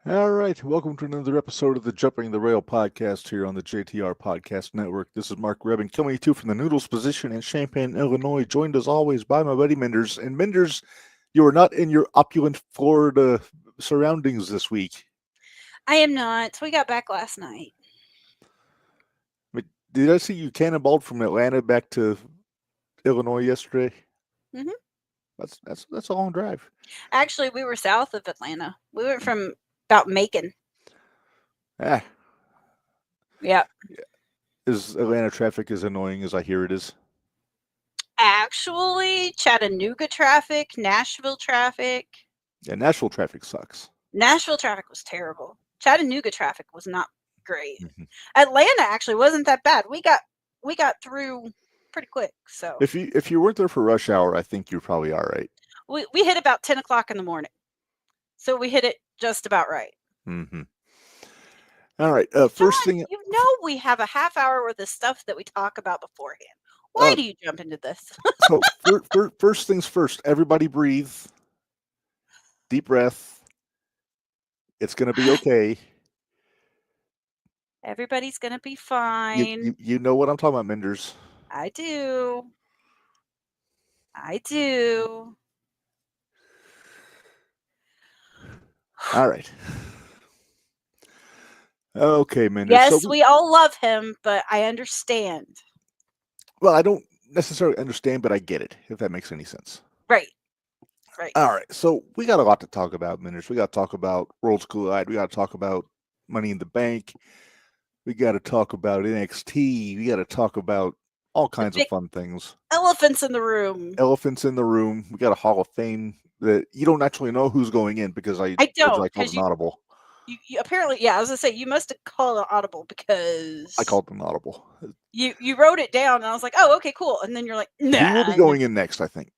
All right, welcome to another episode of the Jumping the Rail podcast here on the JTR Podcast Network. This is Mark Reb, coming to you from the Noodles position in Champaign, Illinois, joined as always by my buddy Minderz. And Minderz, you are not in your opulent Florida surroundings this week. I am not. We got back last night. Did I see you cannonballed from Atlanta back to Illinois yesterday? Mm-hmm. That's a long drive. Actually, we were south of Atlanta. We went from about Macon. Ah. Yeah. Is Atlanta traffic as annoying as I hear it is? Actually, Chattanooga traffic, Nashville traffic. Yeah, Nashville traffic sucks. Nashville traffic was terrible. Chattanooga traffic was not great. Mm-hmm. Atlanta actually wasn't that bad. We got through pretty quick. So if you weren't there for rush hour, I think you're probably all right. We hit about 10 o'clock in the morning, so we hit it just about right. Mm-hmm. All right. First thing, we have a half hour worth of stuff that we talk about beforehand. Why do you jump into this? So first things first. Everybody breathe. Deep breath. It's gonna be okay. Everybody's gonna be fine. You know what I'm talking about, Minderz. I do. All right. Okay, Minderz. Yes, we all love him, but I understand. Well, I don't necessarily understand, but I get it, if that makes any sense. Right. All right. So we got a lot to talk about, Minderz. We got to talk about Worlds Collide. We got to talk about Money in the Bank. We got to talk about NXT. We got to talk about all kinds of fun things. Elephants in the room. We got a Hall of Fame that you don't actually know who's going in because I don't. I called an audible. You apparently, yeah, I was gonna say you must have called an audible because I called an audible. You wrote it down and I was like, oh, okay, cool. And then you're like, nah. He will be going in next, I think.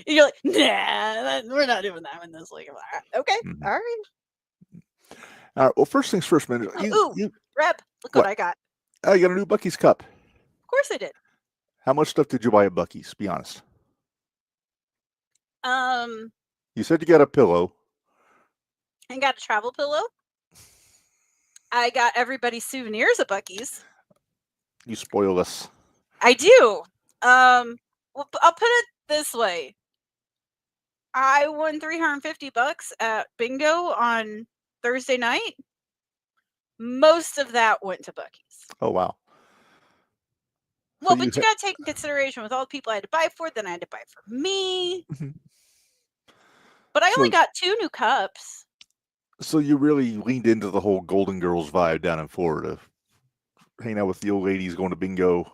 You're like, nah, we're not doing that in this league. Okay, mm-hmm. All right. All right. Well, first things first, man. Reb, look what I got. Oh, you got a new Buc-ee's cup. Of course I did. How much stuff did you buy at Buc-ee's? Be honest. You said you got a pillow. I got a travel pillow. I got everybody's souvenirs at Buc-ee's. You spoil us. I do. Well, I'll put it this way. I won $350 at bingo on Thursday night. Most of that went to Buc-ee's. Oh, wow. Well, but you got to take in consideration with all the people I had to buy for, then I had to buy for me. But I only got 2 new cups. So you really leaned into the whole Golden Girls vibe down in Florida. Hanging out with the old ladies, going to bingo.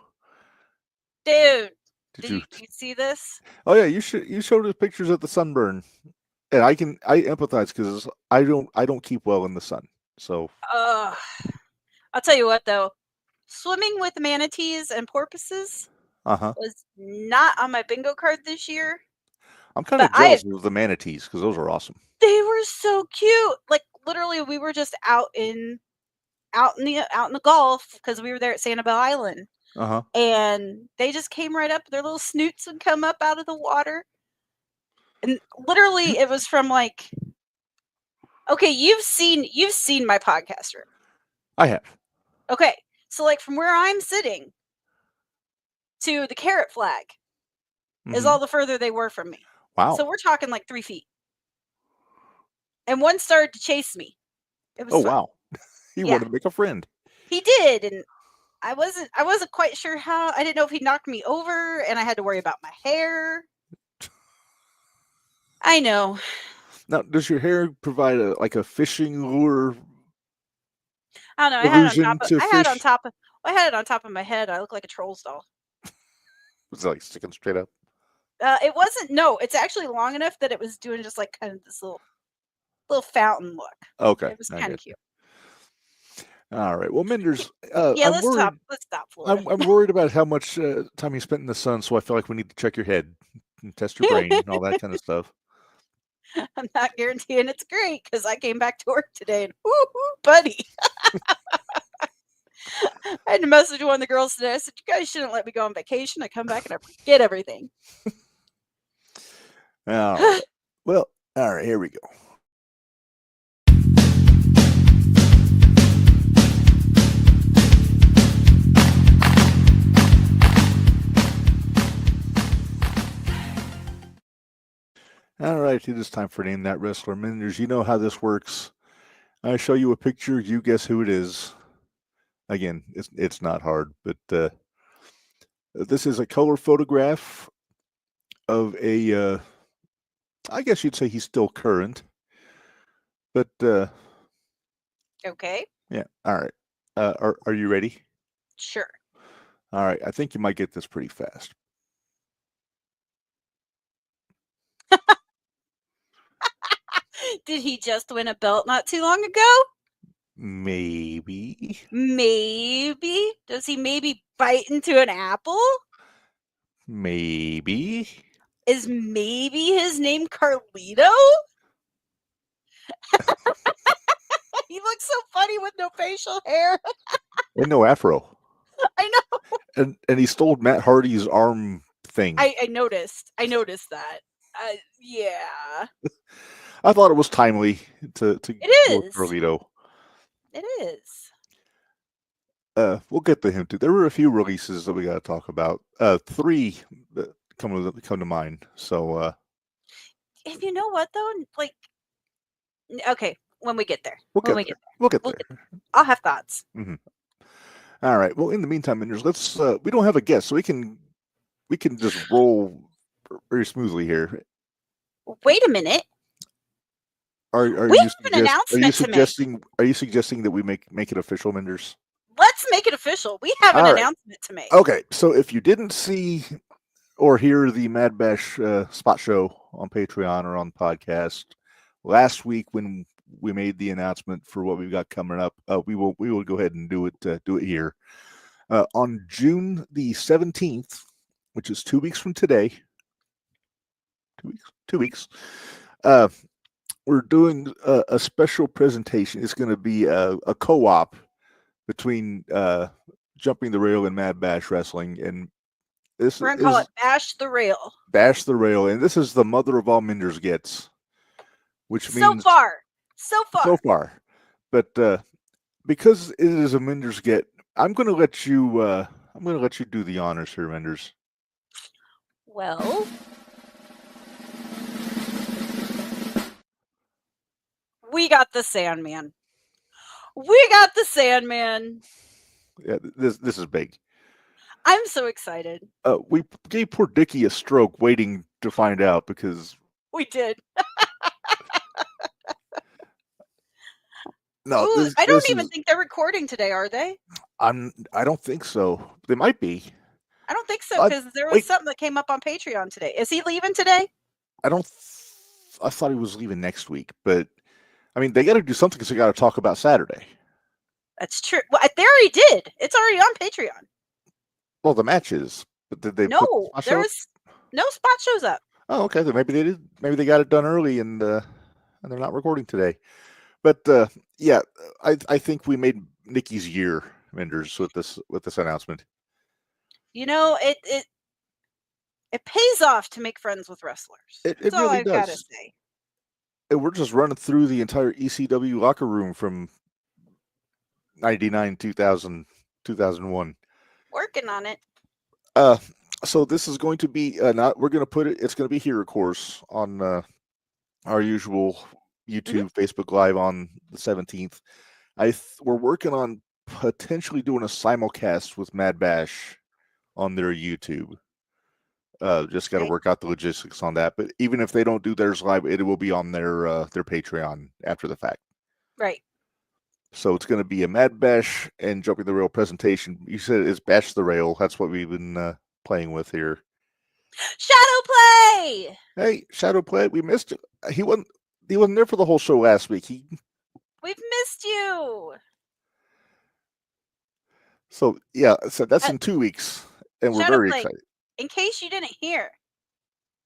Dude, did you see this? Oh yeah, you showed us pictures of the sunburn, and I empathize because I don't keep well in the sun. So I'll tell you what though, swimming with manatees and porpoises was not on my bingo card this year. I'm kind of jealous of the manatees because those are awesome. They were so cute. Like literally, we were just out in the Gulf because we were there at Sanibel Island. And they just came right up. Their little snoots would come up out of the water. And literally it was from like, okay, you've seen my podcast room. I have. Okay. So like from where I'm sitting to the carrot flag is all the further they were from me. Wow. So we're talking like 3 feet. And one started to chase me. It was fun. Wow. He wanted to make a friend. He did, and I wasn't quite sure how. I didn't know if he knocked me over, and I had to worry about my hair. I know. Now, does your hair provide a fishing lure? I don't know. I had it on top of my head. I look like a troll's doll. Was it like sticking straight up? It wasn't. No, it's actually long enough that it was doing just like kind of this little fountain look. Okay, it was kind of cute. All right. Well, Minderz, let's stop. I'm worried about how much time you spent in the sun, so I feel like we need to check your head and test your brain and all that kind of stuff. I'm not guaranteeing it's great because I came back to work today and buddy. I had to message one of the girls today. I said, "You guys shouldn't let me go on vacation. I come back and I forget everything." All right. Well, all right. Here we go. All right, it is time for Name That Wrestler. Minderz, you know how this works. I show you a picture, you guess who it is. Again, it's not hard, but this is a color photograph of a, I guess you'd say he's still current, but Okay. yeah, all right. Are you ready? Sure. All right, I think you might get this pretty fast. Did he just win a belt not too long ago? Maybe. Maybe. Does he maybe bite into an apple? Maybe. Is maybe his name Carlito? He looks so funny with no facial hair. And no afro. I know. And he stole Matt Hardy's arm thing. I noticed. I noticed that. Yeah. I thought it was timely to It go with is. Carlito. It is. We'll get to him too. There were a few releases that we got to talk about. 3 that come to mind. So, if you know what though, like, okay, when we get there, we'll get there. I'll have thoughts. Mm-hmm. All right. Well, in the meantime, Minderz, let's. We don't have a guest, so we can just roll very smoothly here. Wait a minute. Are you suggesting that we make it official, Minderz? Let's make it official. We have an announcement to make. Okay, so if you didn't see or hear the Mad Bash spot show on Patreon or on podcast last week when we made the announcement for what we've got coming up, we will go ahead and do it here on June the 17th, which is 2 weeks from today. 2 weeks. We're doing a special presentation. It's going to be a co-op between Jumping the Rail and Mad Bash Wrestling, and we're going to call it Bash the Rail. Bash the Rail, and this is the mother of all Minderz gets, which means so far. But because it is a Minderz get, I'm going to let you do the honors here, Minderz. Well, we got the Sandman. Yeah, this is big. I'm so excited. We gave poor Dickie a stroke waiting to find out because we did. No, I don't even think they're recording today, are they? I don't think so. They might be. I don't think so because there was something that came up on Patreon today. Is he leaving today? I thought he was leaving next week, but I mean, they got to do something because they got to talk about Saturday. That's true. Well, they already did. It's already on Patreon. Well, the matches, but did they? No, there was no spot shows up. Oh, okay. Then maybe they did. Maybe they got it done early, and they're not recording today. But yeah, I think we made Nikki's year, Minderz, with this announcement. You know, it pays off to make friends with wrestlers. It That's really all I've does. got to say. And we're just running through the entire ECW locker room from 99, 2000, 2001. Working on it. So this is going to be we're going to put it. It's going to be here, of course, on our usual YouTube, Facebook Live on the 17th. We're working on potentially doing a simulcast with Mad Bash on their YouTube. Just got to work out the logistics on that. But even if they don't do theirs live, it will be on their Patreon after the fact. Right. So it's going to be a Mad Bash and Jumping the Rail presentation. You said it's Bash the Rail. That's what we've been playing with here. Shadow Play! Hey, Shadow Play, we missed it. He wasn't there for the whole show last week. We've missed you. So yeah, so that's in 2 weeks, and we're very excited. In case you didn't hear,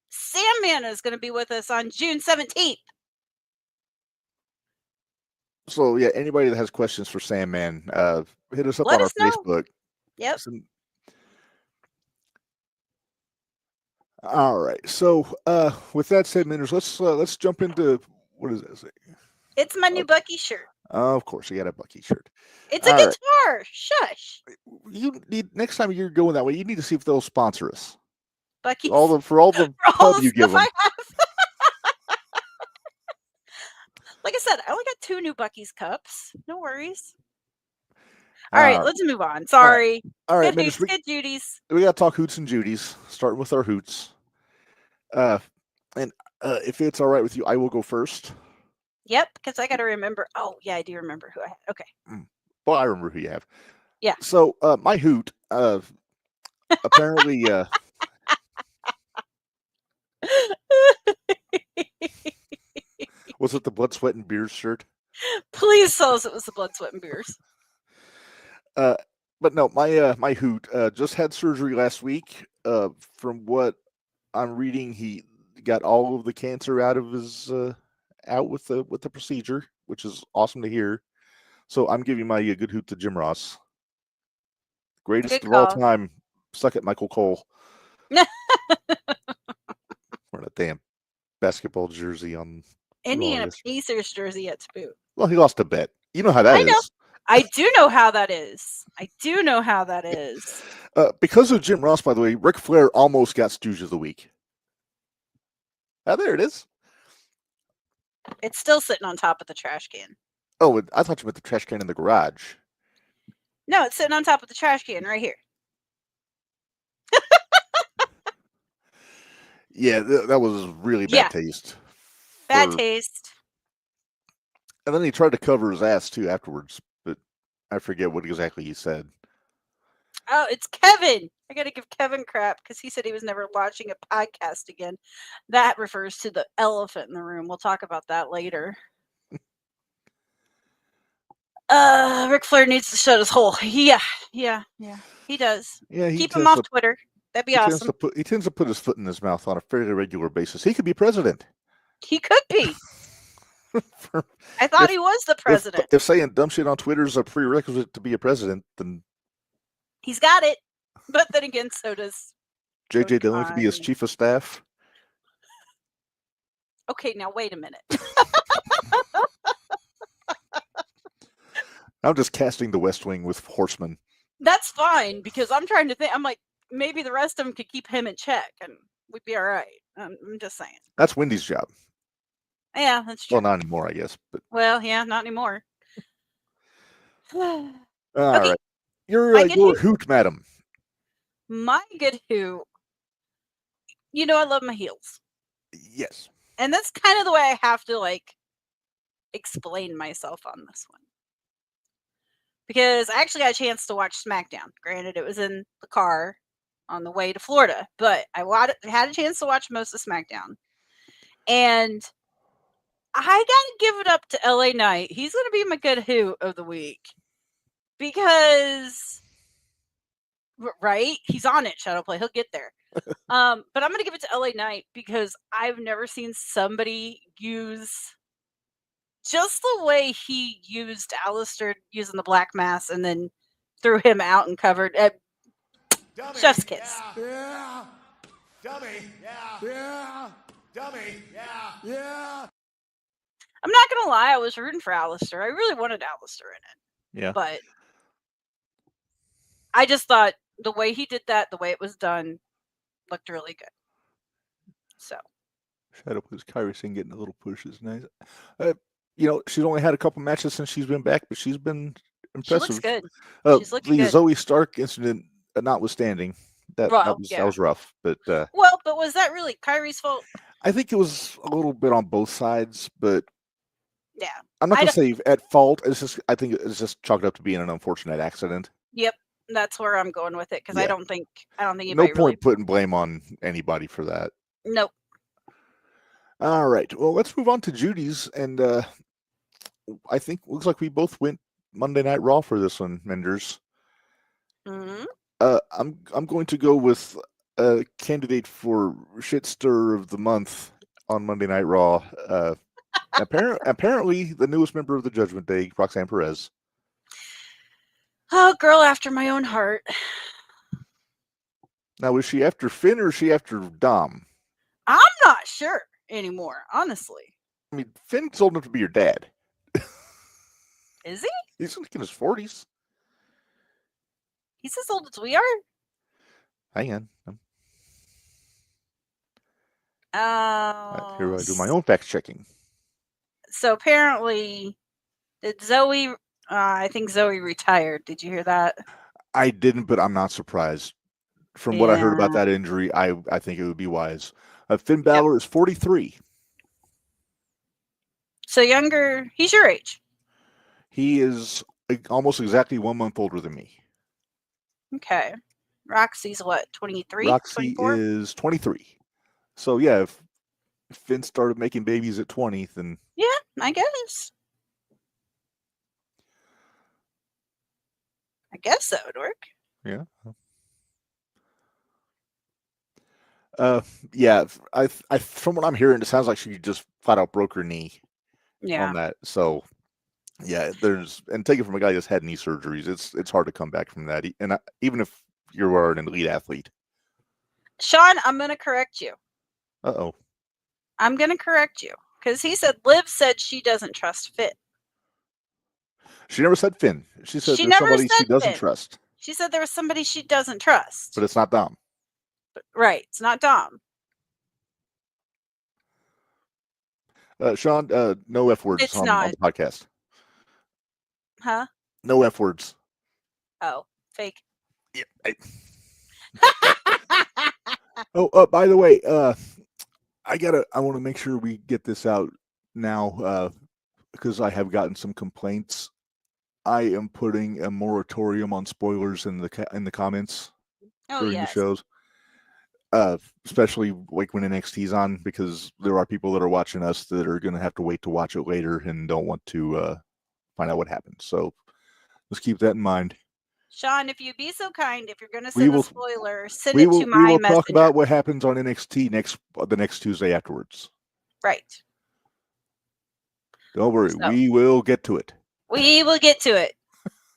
Sandman is going to be with us on June 17th. So yeah, anybody that has questions for Sandman, hit us up on our Facebook. Yep. All right. So with that said, Minderz, let's jump into what does that say? It's my new Bucky shirt. Of course, you got a Bucky shirt. It's a guitar. Right. Shush. You need next time you're going that way, you need to see if they'll sponsor us. Bucky. For all the pub you give them. Like I said, I only got 2 new Buc-ee's cups. No worries. All right, let's move on. Sorry. All right, Good Hoots, good Judies. We got to talk Hoots and Judies, starting with our Hoots. And if it's all right with you, I will go first. Yep, because I got to remember. Oh, yeah, I do remember who I had. Okay. Well, I remember who you have. Yeah. So my Hoot, apparently... Was it the Blood, Sweat, and Beers shirt? Please tell us it was the Blood, Sweat, and Beers. But no, my Hoot just had surgery last week. From what I'm reading, he got all of the cancer out of his out with the procedure, which is awesome to hear. So I'm giving my good Hoot to Jim Ross, greatest of all time. Suck it, Michael Cole. Wearing a damn basketball jersey on. Indiana Pacers jersey at boot. Well, he lost a bet. You know how that is. I do know how that is. Because of Jim Ross, by the way, Ric Flair almost got Stooge of the Week. Ah, there it is. It's still sitting on top of the trash can. Oh, I thought you meant the trash can in the garage. No, it's sitting on top of the trash can right here. Yeah, that was really bad taste. Bad taste. And then he tried to cover his ass, too, afterwards. But I forget what exactly he said. Oh, it's Kevin. I got to give Kevin crap because he said he was never watching a podcast again. That refers to the elephant in the room. We'll talk about that later. Ric Flair needs to shut his hole. Yeah, he does. Yeah, keep him off Twitter. That'd be awesome. He tends to put his foot in his mouth on a fairly regular basis. He could be president. He could be. I thought he was the president. If saying dumb shit on Twitter is a prerequisite to be a president, then he's got it. But then again, so does JJ Dillon could be his chief of staff. Okay, now wait a minute. I'm just casting the West Wing with Horseman. That's fine, because I'm trying to think. I'm like, maybe the rest of them could keep him in check, and we'd be all right. I'm just saying. That's Wendy's job. Yeah, that's true. Well, not anymore, I guess. But well, yeah, not anymore. All right. Your Hoot, madam. My good Hoot. You know I love my heels. Yes. And that's kind of the way I have to, explain myself on this one. Because I actually got a chance to watch SmackDown. Granted, it was in the car on the way to Florida. But I had a chance to watch most of SmackDown. And I got to give it up to LA Knight. He's going to be my good Hoot of the week. Because, right? He's on it, Shadowplay. He'll get there. But I'm going to give it to LA Knight because I've never seen somebody use just the way he used Alistair using the black mass and then threw him out and covered. Chef's kiss. Yeah. Dummy. Yeah. Dummy. Yeah. I'm not going to lie. I was rooting for Alistair. I really wanted Alistair in it. Yeah. But I just thought the way he did that, the way it was done, looked really good. So. Shadowplay's Kairi Singh getting a little push is nice. She's only had a couple matches since she's been back, but she's been impressive. She looks good. She's looking good. Zoe Stark incident notwithstanding, that was rough. But but was that really Kairi's fault? I think it was a little bit on both sides, but yeah, I'm not gonna say at fault. I think it's just chalked up to being an unfortunate accident. Yep, that's where I'm going with it because I don't think anybody no point putting blame on anybody for that. Nope. All right. Well, let's move on to Judy's, and I think looks like we both went Monday Night Raw for this one, Minderz. Mm-hmm. I'm going to go with a candidate for shitstir of the month on Monday Night Raw. Apparently, the newest member of the Judgment Day, Roxanne Perez. Oh, girl after my own heart. Now, is she after Finn or is she after Dom? I'm not sure anymore, honestly. I mean, Finn's old enough to be your dad. Is he? He's like in his 40s. He's as old as we are? Hang on. Oh. Here I do my own fact checking. So apparently, did Zoe? I think Zoe retired. Did you hear that? I didn't, but I'm not surprised. From what I heard about that injury, I think it would be wise. Finn Balor is 43. So younger. He's your age. He is almost exactly 1 month older than me. Okay. Roxy's what, 23? Roxy 24? is 23. So yeah, if Finn started making babies at 20, then yeah, I guess. I guess that would work. Yeah. Yeah. I from what I'm hearing, it sounds like she just flat out broke her knee. Yeah. On that. So yeah, and take it from a guy that's had knee surgeries, it's hard to come back from that. And even if you are an elite athlete. Sean, I'm going to correct you. Uh-oh. I'm going to correct you because he said Liv said she doesn't trust Finn. She never said Finn. She said She there's never somebody said she doesn't Finn. trust. She said there was somebody she doesn't trust. But it's not Dom. Right. It's not Dom. Sean, no F words on the podcast. Huh? No F words. Oh, fake. Yeah. Oh, by the way, I want to make sure we get this out now because I have gotten some complaints. I am putting a moratorium on spoilers in the comments during the shows. Especially like when NXT's on, because there are people that are watching us that are going to have to wait to watch it later and don't want to find out what happened. So let's keep that in mind. Sean, if you'd be so kind, if you're going to send a spoiler, send it to my We will messenger. talk about what happens on NXT the next Tuesday afterwards. Right. Don't worry, we will get to it. We will get to it,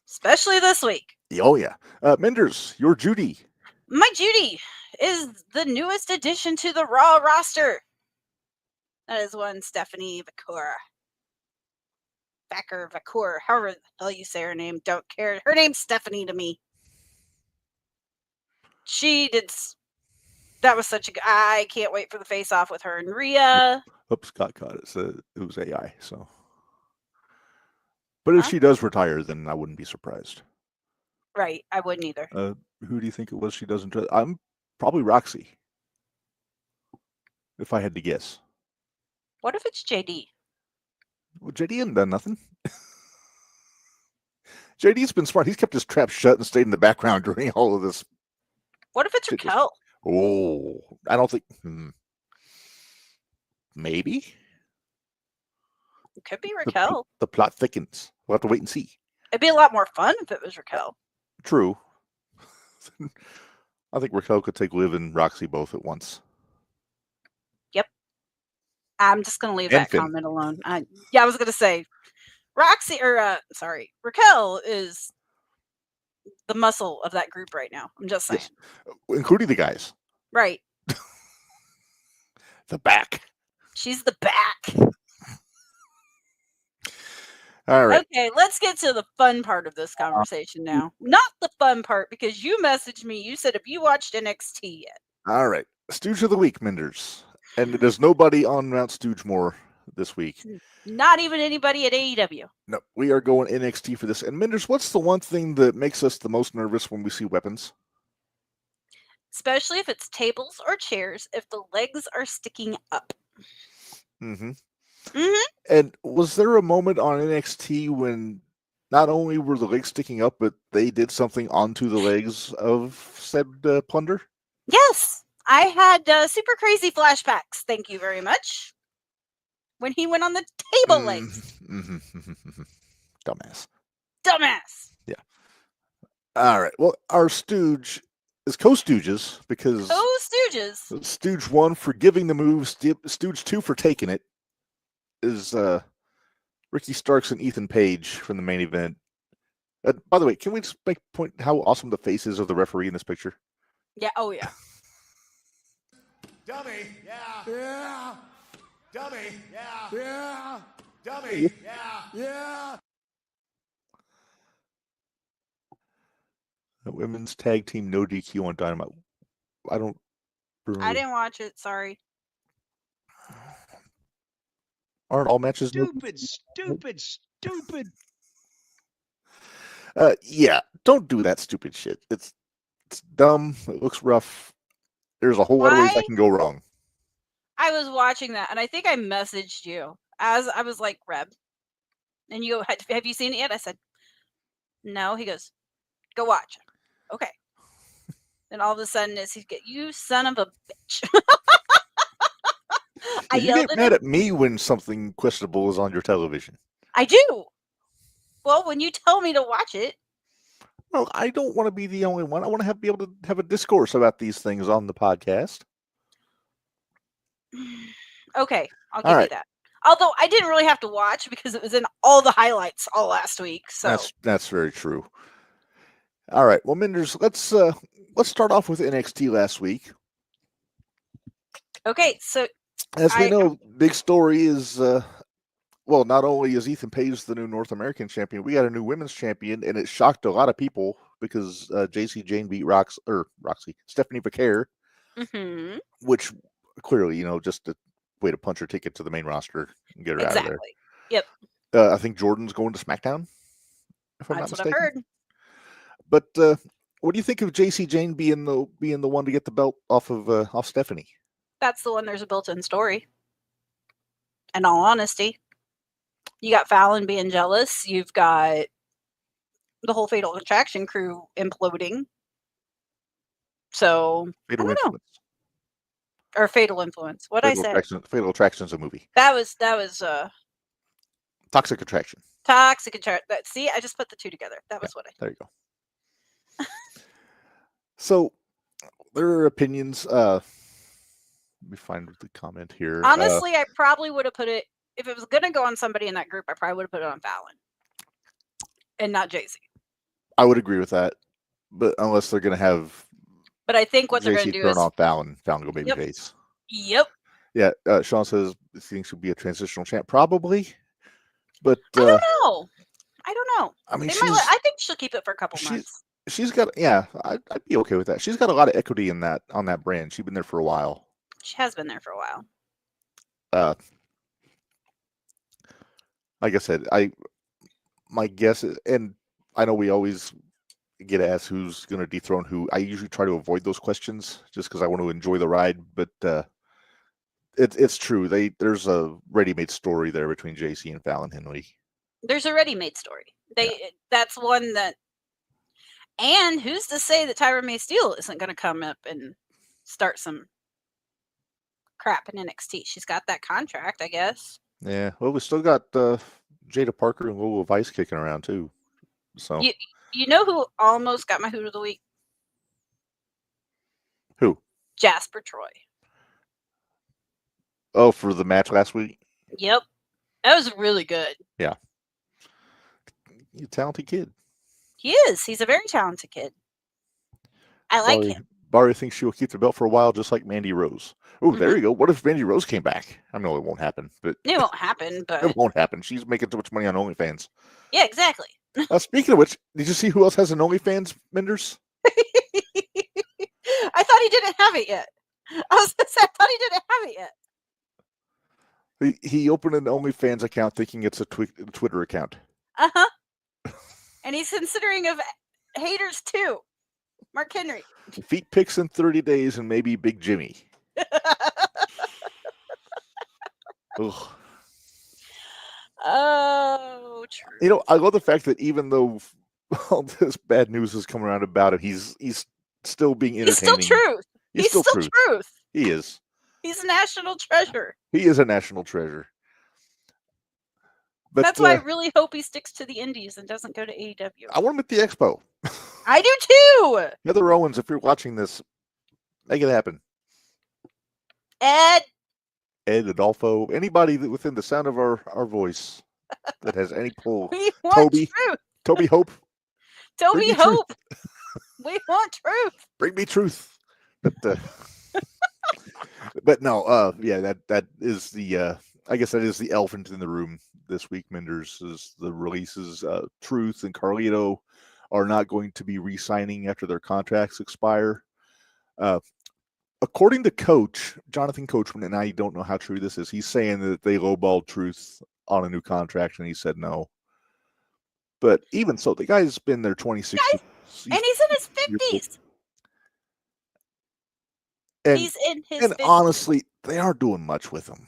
especially this week. Oh yeah, Minderz, your Judy. My Judy is the newest addition to the Raw roster. That is one Stephanie Vacour. Vacour, however the hell you say her name, don't care. Her name's Stephanie to me. She did. That was such a. I can't wait for the face off with her and Rhea. Oops, Scott caught it. So it was AI. So, but if she does retire, then I wouldn't be surprised. Right, I wouldn't either. Who do you think it was she doesn't trust? I'm probably Roxy, if I had to guess. What if it's JD? Well, JD hasn't done nothing. JD's been smart. He's kept his trap shut and stayed in the background during all of this. What if it's Raquel? Oh, I don't think. Maybe. It could be Raquel. The plot thickens. We'll have to wait and see. It'd be a lot more fun if it was Raquel. True. I think Raquel could take Liv and Roxy both at once. Yep. I'm just going to leave that comment alone. I was going to say Raquel is the muscle of that group right now. I'm just saying. Yes. Including the guys. Right. The back. She's the back. All right. Okay, let's get to the fun part of this conversation now. Not the fun part, because you messaged me. You said, have you watched NXT yet? All right. Stooge of the Week, Minderz. And there's nobody on Mount Stoogemore this week. Not even anybody at AEW. No, we are going NXT for this. And Minderz, what's the one thing that makes us the most nervous when we see weapons? Especially if it's tables or chairs, if the legs are sticking up. Mm-hmm. Mm-hmm. And was there a moment on NXT when not only were the legs sticking up, but they did something onto the legs of said plunder? Yes. I had super crazy flashbacks. Thank you very much. When he went on the table legs. Dumbass. Yeah. All right. Well, our stooge is co-stooges because co-stooges. Stooge 1 for giving the move, Stooge 2 for taking it is Ricky Starks and Ethan Page from the main event. By the way, can we just make a point how awesome the face is of the referee in this picture? Yeah. Oh, yeah. Dummy. Yeah. Yeah. Dummy. Yeah. Yeah. Dummy. Yeah. Yeah. The women's tag team no DQ on Dynamite. I don't remember. I didn't watch it. Sorry. Aren't all matches Stupid. Yeah, don't do that stupid shit. It's dumb. It looks rough. There's a whole lot of ways that can go wrong. I was watching that, and I think I messaged you as I was like, Reb. And you go, have you seen it yet? I said, no. He goes, go watch. Okay. Then all of a sudden, you son of a bitch. I You yelled get at mad him. at me when something questionable is on your television. I do. Well, when you tell me to watch it. Well, I don't want to be the only one. I want to be able to have a discourse about these things on the podcast. Okay, I'll give you that. Although I didn't really have to watch because it was in all the highlights all last week. So that's very true. All right, well, Minderz, let's start off with NXT last week. Okay, so as we know, big story is not only is Ethan Page the new North American champion, we got a new women's champion, and it shocked a lot of people because JC Jane beat Stephanie Vaquer, which clearly, just a way to punch her ticket to the main roster and get her out of there. Yep. I think Jordan's going to SmackDown, if I'm not mistaken. That's what I've heard. But what do you think of JC Jane being the one to get the belt off Stephanie? That's the one. There's a built-in story. In all honesty, you got Fallon being jealous. You've got the whole Fatal Attraction crew imploding. So Fatal Influence. Or Fatal Influence. What I said? Fatal Attraction's a movie. That was Toxic Attraction. Toxic Attraction. See, I just put the two together. That was what I. There you go. So there are opinions. Let me find the comment here. Honestly, I probably would have put it if it was going to go on somebody in that group. I probably would have put it on Fallon and not JC. I would agree with that, but unless they're going to have. But I think what they're going to do is turn off Fallon go baby face. Yep. Yeah. Sean says he thinks she'll be a transitional champ, probably. But I don't know. I mean, I think she'll keep it for a couple months. She's got, I'd be okay with that. She's got a lot of equity on that brand. She's been there for a while. She has been there for a while. Like I said, my guess is, and I know we always get asked who's going to dethrone who. I usually try to avoid those questions just because I want to enjoy the ride. But it's true. There's a ready-made story there between JC and Fallon Henley. There's a ready-made story. That's one that. And who's to say that Tyra May Steele isn't going to come up and start some crap in NXT? She's got that contract, I guess. Yeah. Well, we still got Jada Parker and Lola Vice kicking around too. So you know who almost got my Hoot of the Week? Who? Jasper Troy. Oh, for the match last week? Yep. That was really good. Yeah. He's a talented kid. He is. He's a very talented kid. I like him. Barry thinks she will keep the belt for a while, just like Mandy Rose. Oh, there you go. What if Mandy Rose came back? I know it won't happen, but it won't happen. But it won't happen. She's making too much money on OnlyFans. Yeah, exactly. Speaking of which, did you see who else has an OnlyFans, Minderz? I thought he didn't have it yet. I thought he didn't have it yet. He opened an OnlyFans account thinking it's a Twitter account. And he's considering of haters too. Mark Henry. Feet pics in 30 days and maybe Big Jimmy. Ugh. Oh, true. I love the fact that even though all this bad news is coming around about it, he's still being entertaining. He's still truth. He's still truth. He is. He's a national treasure. He is a national treasure. But that's why I really hope he sticks to the indies and doesn't go to AEW. I want him at the Expo. I do too. Heather Owens, if you're watching this, make it happen. Ed, Adolfo, anybody within the sound of our voice that has any pull. We want truth. Toby Hope. Toby Hope. We want truth. Bring me truth. But no, that is the I guess that is the elephant in the room this week, Minderz, is the releases. Truth and Carlito are not going to be re-signing after their contracts expire. A according to Coach Jonathan Coachman, and I don't know how true this is, he's saying that they lowballed Truth on a new contract, and he said no. But even so, the guy's been there 26 years. And he's in his 50s. He's in his 50s. And honestly, they aren't doing much with him.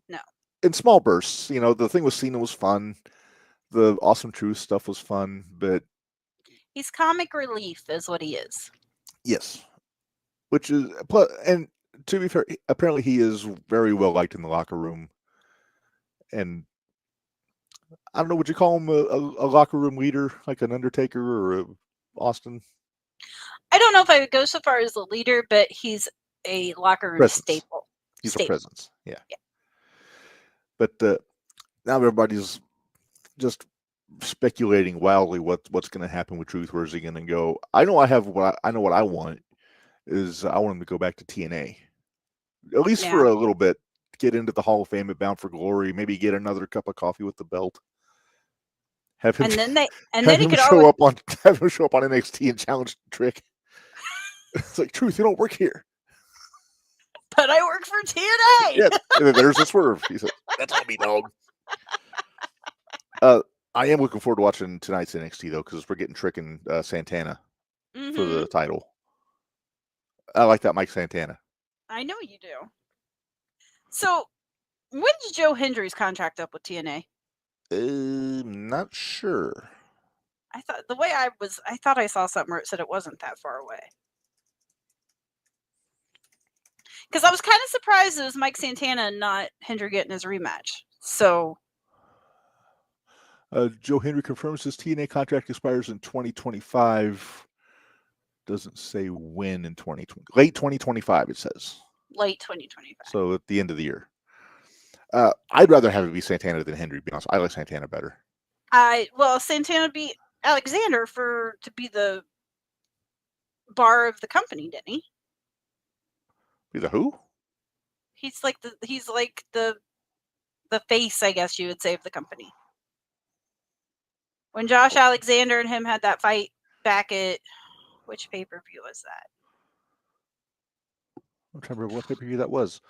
No. In small bursts. The thing with Cena was fun. The Awesome Truth stuff was fun, but he's comic relief is what he is. Yes. Which is, and to be fair, apparently he is very well liked in the locker room. And I don't know, would you call him a locker room leader, like an Undertaker or a Austin? I don't know if I would go so far as a leader, but he's a locker room staple. He's a presence, yeah. But now everybody's just speculating wildly what's going to happen with Truth. Where's he going to go? I know what I want is I want him to go back to TNA, at least for a little bit. Get into the Hall of Fame at Bound for Glory. Maybe get another cup of coffee with the belt. Have him show up on NXT and challenge Trick. It's like, Truth, you don't work here. But I work for TNA. Yeah, and then there's a swerve. He said, "That's on me, dog." I am looking forward to watching tonight's NXT though, because we're getting Trick and Santana for the title. I like that Mike Santana. I know you do. So, when's Joe Hendry's contract up with TNA? Not sure. I thought I saw something where it said it wasn't that far away. Because I was kind of surprised it was Mike Santana and not Hendry getting his rematch. So, Joe Hendry confirms his TNA contract expires in 2025. Doesn't say when in 2020. Late 2025, it says. Late 2025. So at the end of the year. I'd rather have it be Santana than Hendry, to be honest. I like Santana better. Santana beat Alexander to be the bar of the company, didn't he? Be the who? He's like the face, I guess you would say, of the company. When Josh Alexander and him had that fight back at which pay-per-view was that? I'm trying to remember what pay-per-view that was.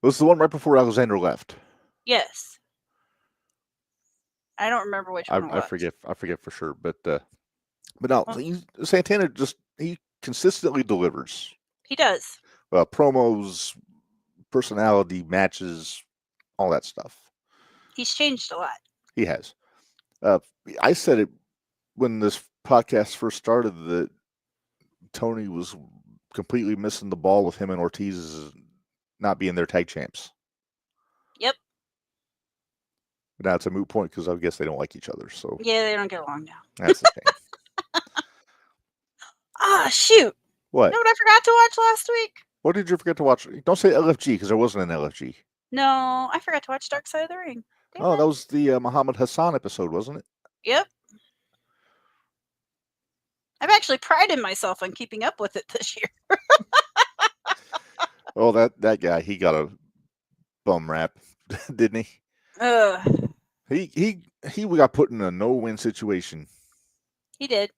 It was the one right before Alexander left. Yes. I don't remember which one it was. I forget for sure, but no, Santana he consistently delivers. He does. Promos, personality, matches, all that stuff. He's changed a lot. He has. I said it when this podcast first started that Tony was completely missing the ball with him and Ortiz not being their tag champs. Yep. But now it's a moot point because I guess they don't like each other. So yeah, they don't get along now. That's the thing. Shoot. What? You know what I forgot to watch last week? What did you forget to watch? Don't say LFG because there wasn't an LFG. No, I forgot to watch Dark Side of the Ring. Damn that was the Muhammad Hassan episode, wasn't it? Yep. I've actually prided myself on keeping up with it this year. Oh, that guy, he got a bum rap, didn't he? He got put in a no-win situation. He did.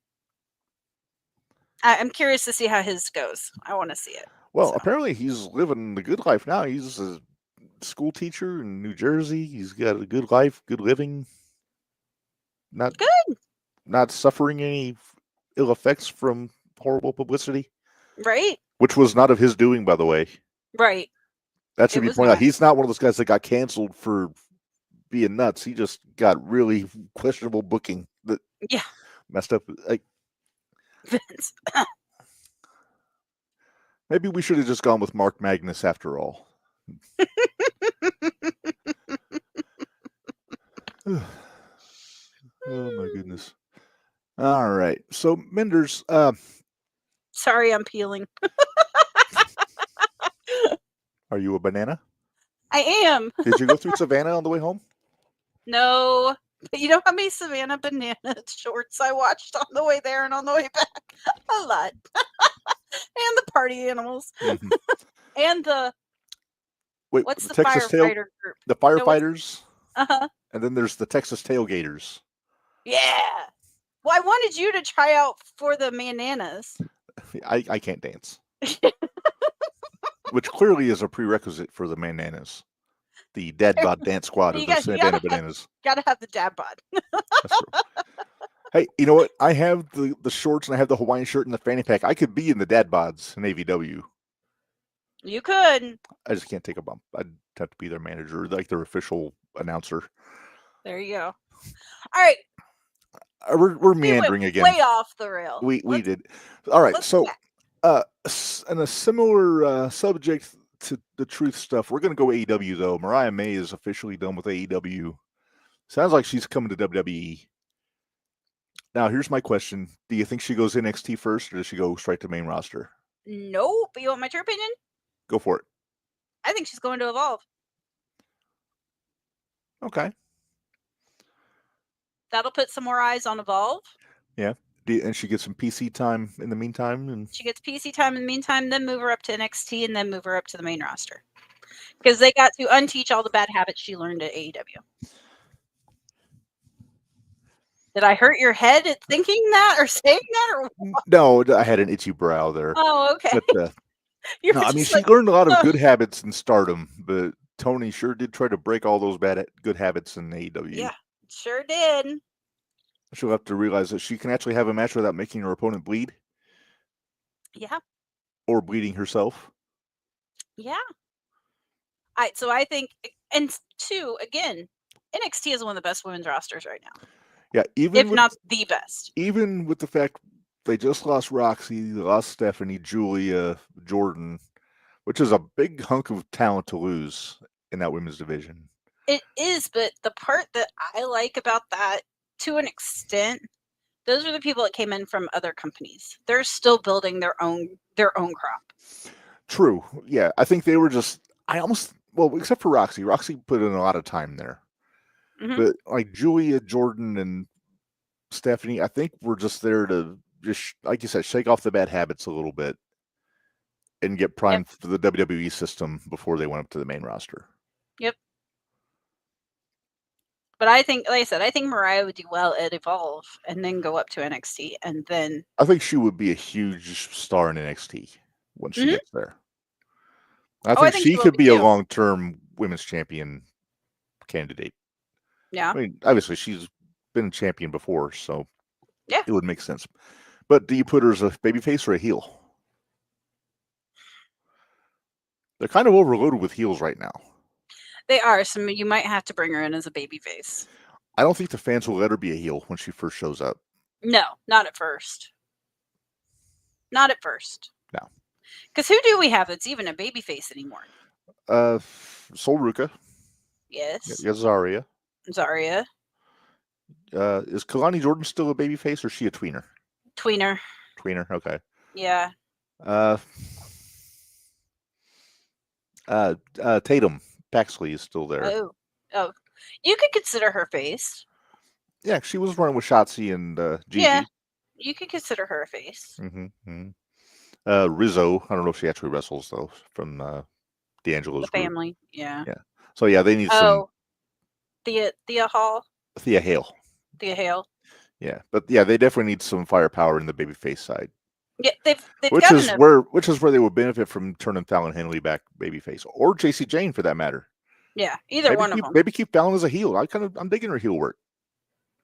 I'm curious to see how his goes. I want to see it. Well, apparently he's living the good life now. He's a school teacher in New Jersey. He's got a good life, good living. Not suffering any ill effects from horrible publicity. Right. Which was not of his doing, by the way. Right. That should be pointed out. He's not one of those guys that got canceled for being nuts. He just got really questionable booking that messed up. Like, Vince. Maybe we should have just gone with Mark Magnus after all. Oh my goodness. All right. So Minderz, sorry, I'm peeling. Are you a banana? I am. Did you go through Savannah on the way home? No. But you know how many Savannah Banana shorts I watched on the way there and on the way back? A lot. And the party animals. Mm-hmm. And what's the Texas firefighter group? The firefighters. Uh-huh. And then there's the Texas Tailgaters. Yeah. Well, I wanted you to try out for the Mananas. I can't dance. which clearly is a prerequisite for the Bananas, the dad bod dance squad of the Santana Bananas. Gotta have the dad bod. That's true. Hey, you know what? I have the shorts and I have the Hawaiian shirt and the fanny pack. I could be in the dad bods in AVW. You could. I just can't take a bump. I'd have to be their manager, like their official announcer. There you go. All right. We're meandering again. Way off the rail. We did. All right. So, in a similar subject to the truth stuff, we're going to go AEW though. Mariah May is officially done with AEW. Sounds like she's coming to WWE. Now, here's my question: do you think she goes NXT first, or does she go straight to main roster? Nope. You want my true opinion? Go for it. I think she's going to Evolve. Okay. That'll put some more eyes on Evolve. Yeah. And she gets some PC time in the meantime. And she gets PC time in the meantime, then move her up to NXT, and then move her up to the main roster. Because they got to unteach all the bad habits she learned at AEW. Did I hurt your head at thinking that or saying that? Or what? No, I had an itchy brow there. Oh, okay. But, no, I mean, she learned a lot of good habits in Stardom, but Tony sure did try to break all those good habits in AEW. Yeah, sure did. She'll have to realize that she can actually have a match without making her opponent bleed. Yeah. Or bleeding herself. Yeah. All right, so I think, and two, again, NXT is one of the best women's rosters right now. Yeah, if not the best. Even with the fact they just lost Roxy, they lost Stephanie, Julia, Jordan, which is a big hunk of talent to lose in that women's division. It is, but the part that I like about that, to an extent, those are the people that came in from other companies. They're still building their own crop. True. Yeah, I think they were just. Except for Roxy. Roxy put in a lot of time there. Mm-hmm. But like Julia, Jordan, and Stephanie, I think we're just there to just, like you said, shake off the bad habits a little bit and get primed for the WWE system before they went up to the main roster. Yep. But I think, like I said, I think Mariah would do well at Evolve and then go up to NXT, and then I think she would be a huge star in NXT when she gets there. I think she could be a long-term women's champion candidate. Yeah. I mean, obviously she's been a champion before, so yeah, it would make sense. But do you put her as a babyface or a heel? They're kind of overloaded with heels right now. They are, so you might have to bring her in as a babyface. I don't think the fans will let her be a heel when she first shows up. No, not at first. Not at first. No. Because who do we have that's even a babyface anymore? Sol Ruka. Yes. Yeah, Zarya. Is Kalani Jordan still a babyface, or is she a tweener? Tweener. Okay. Yeah. Tatum Paxley is still there. Oh, you could consider her face. Yeah, she was running with Shotzi and Gigi. Yeah, you could consider her a face. Mm-hmm. Rizzo, I don't know if she actually wrestles though, from D'Angelo's the family. Group. Yeah. So yeah, they need some. Thea Hall. Thea Hale. Yeah, but yeah, they definitely need some firepower in the babyface side. Yeah, they've which is where they would benefit from turning Fallon Henley back babyface, or JC Jane for that matter. Yeah, either one of them. Maybe keep Fallon as a heel. I'm digging her heel work.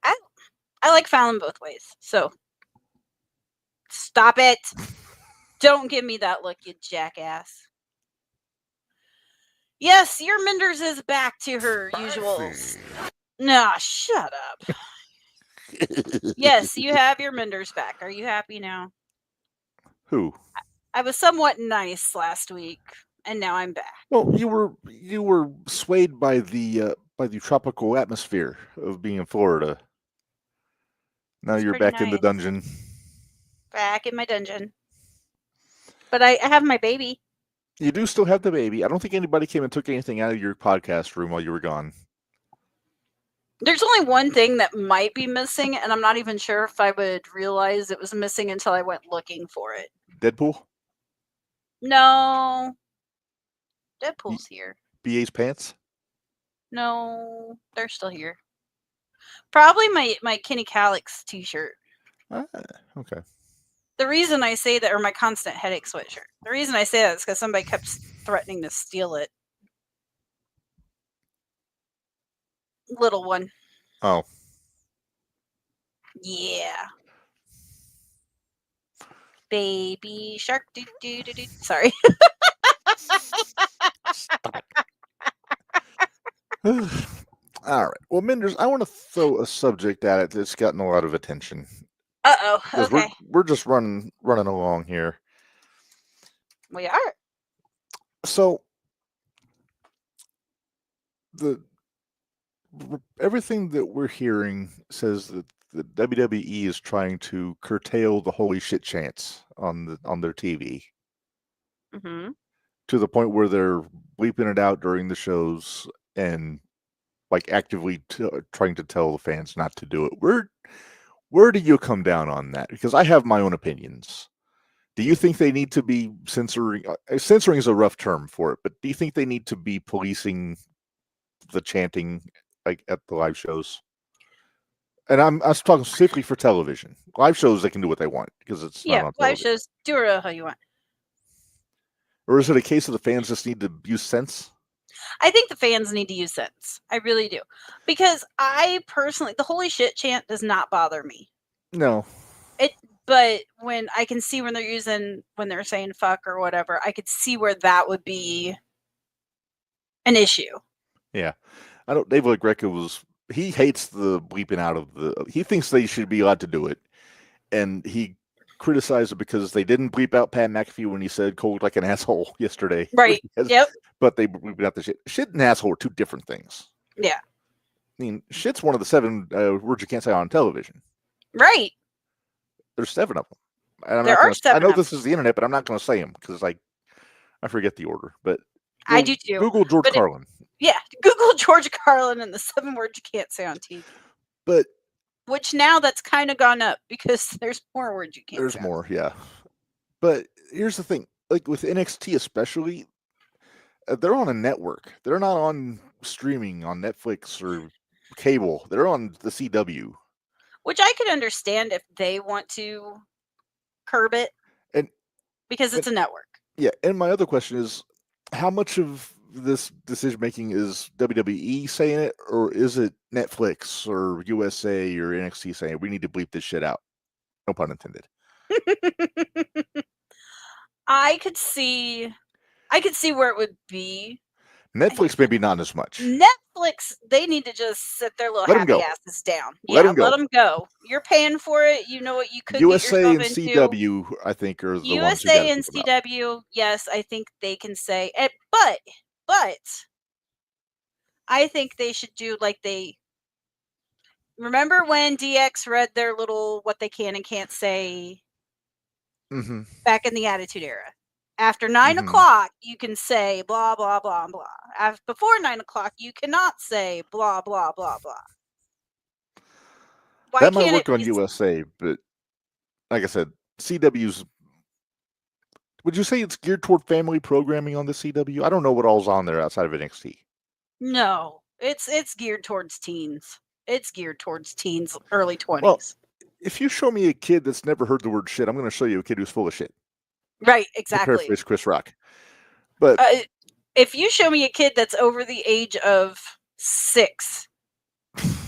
I like Fallon both ways. So stop it. Don't give me that look, you jackass. Yes, your Minderz is back to her usual. Nah, shut up. Yes, you have your Minderz back. Are you happy now? Who? I was somewhat nice last week, and now I'm back. Well, you were swayed by the tropical atmosphere of being in Florida. Now you're back in the dungeon. Back in my dungeon. But I have my baby. You do still have the baby. I don't think anybody came and took anything out of your podcast room while you were gone. There's only one thing that might be missing, and I'm not even sure if I would realize it was missing until I went looking for it. Deadpool? No. Deadpool's here. BA's pants? No, they're still here. Probably my Kenny Calix t-shirt. Ah, okay. The reason I say that, or my constant headache sweatshirt. The reason I say that is because somebody kept threatening to steal it. Little one. Oh. Yeah. Baby shark. Do do do do. Sorry. Stop it. All right. Well, Minderz, I want to throw a subject at it that's gotten a lot of attention. Uh-oh. Okay. We're just running along here. We are. So everything that we're hearing says that the WWE is trying to curtail the holy shit chants on their TV. Mm-hmm. To the point where they're bleeping it out during the shows and like actively trying to tell the fans not to do it. Where do you come down on that? Because I have my own opinions. Do you think they need to be censoring? Censoring is a rough term for it, but do you think they need to be policing the chanting like at the live shows? And I'm talking specifically for television. Live shows, they can do what they want because it's not on live television. shows, do it how you want. Or is it a case of the fans just need to use sense? I think the fans need to use sense. I really do. Because I personally, the holy shit chant does not bother me. No. But when I can see when they're saying fuck or whatever, I could see where that would be an issue. Yeah. Dave LaGreca he hates the bleeping out of he thinks they should be allowed to do it. And he criticized it because they didn't bleep out Pat McAfee when he said cold like an asshole yesterday. Right. Yep. But they bleeped out the shit. Shit and asshole are two different things. Yeah. I mean, shit's one of the 7 words you can't say on television. Right. There's 7 of them. And there are 7. I know this is the internet, but I'm not going to say them because I forget the order. But I do too. Google George Carlin. Google George Carlin and the 7 words you can't say on TV. But which now that's kind of gone up because there's more words you can't say. There's more, yeah. But here's the thing, like with NXT especially, they're on a network. They're not on streaming on Netflix or cable. They're on the CW. Which I could understand if they want to curb it, because it's a network. Yeah, and my other question is, how much of this decision making is WWE saying it, or is it Netflix or USA or NXT saying we need to bleep this shit out? No pun intended. I could see where it would be. Netflix maybe not as much. Netflix, they need to just sit their little happy asses down. Let them go. You're paying for it. You know what you could USA get and yourself into. CW, I think, are the ones USA and CW, yes, I think they can say it, but I think they should do like they remember when DX read their little what they can and can't say back in the Attitude Era. After 9 o'clock, you can say blah, blah, blah, blah. Before 9 o'clock, you cannot say blah, blah, blah, blah. That might work on USA, but like I said, CW's... Would you say it's geared toward family programming on the CW? I don't know what all's on there outside of NXT. No, it's geared towards teens. It's geared towards teens, early 20s. Well, if you show me a kid that's never heard the word shit, I'm going to show you a kid who's full of shit. Right, exactly. To paraphrase Chris Rock. But if you show me a kid that's over the age of 6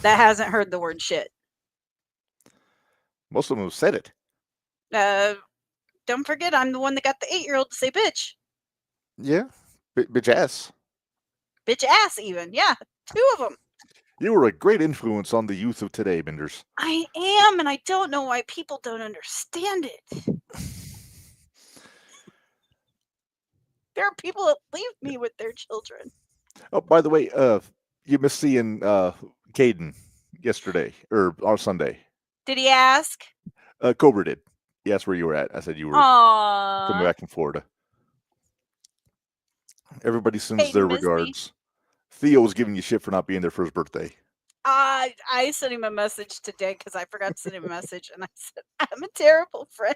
that hasn't heard the word shit. Most of them have said it. Don't forget, I'm the one that got the 8-year-old to say bitch. Yeah, bitch ass. Bitch ass even, yeah. 2 of them. You were a great influence on the youth of today, Minderz. I am, and I don't know why people don't understand it. There are people that leave me with their children. Oh, by the way, you missed seeing Caden yesterday, or on Sunday. Did he ask? Cobra did. He asked where you were at. I said you were coming back from Florida. Everybody sends their regards. Theo was giving you shit for not being there for his birthday. I sent him a message today because I forgot to send him a message, and I said, I'm a terrible friend.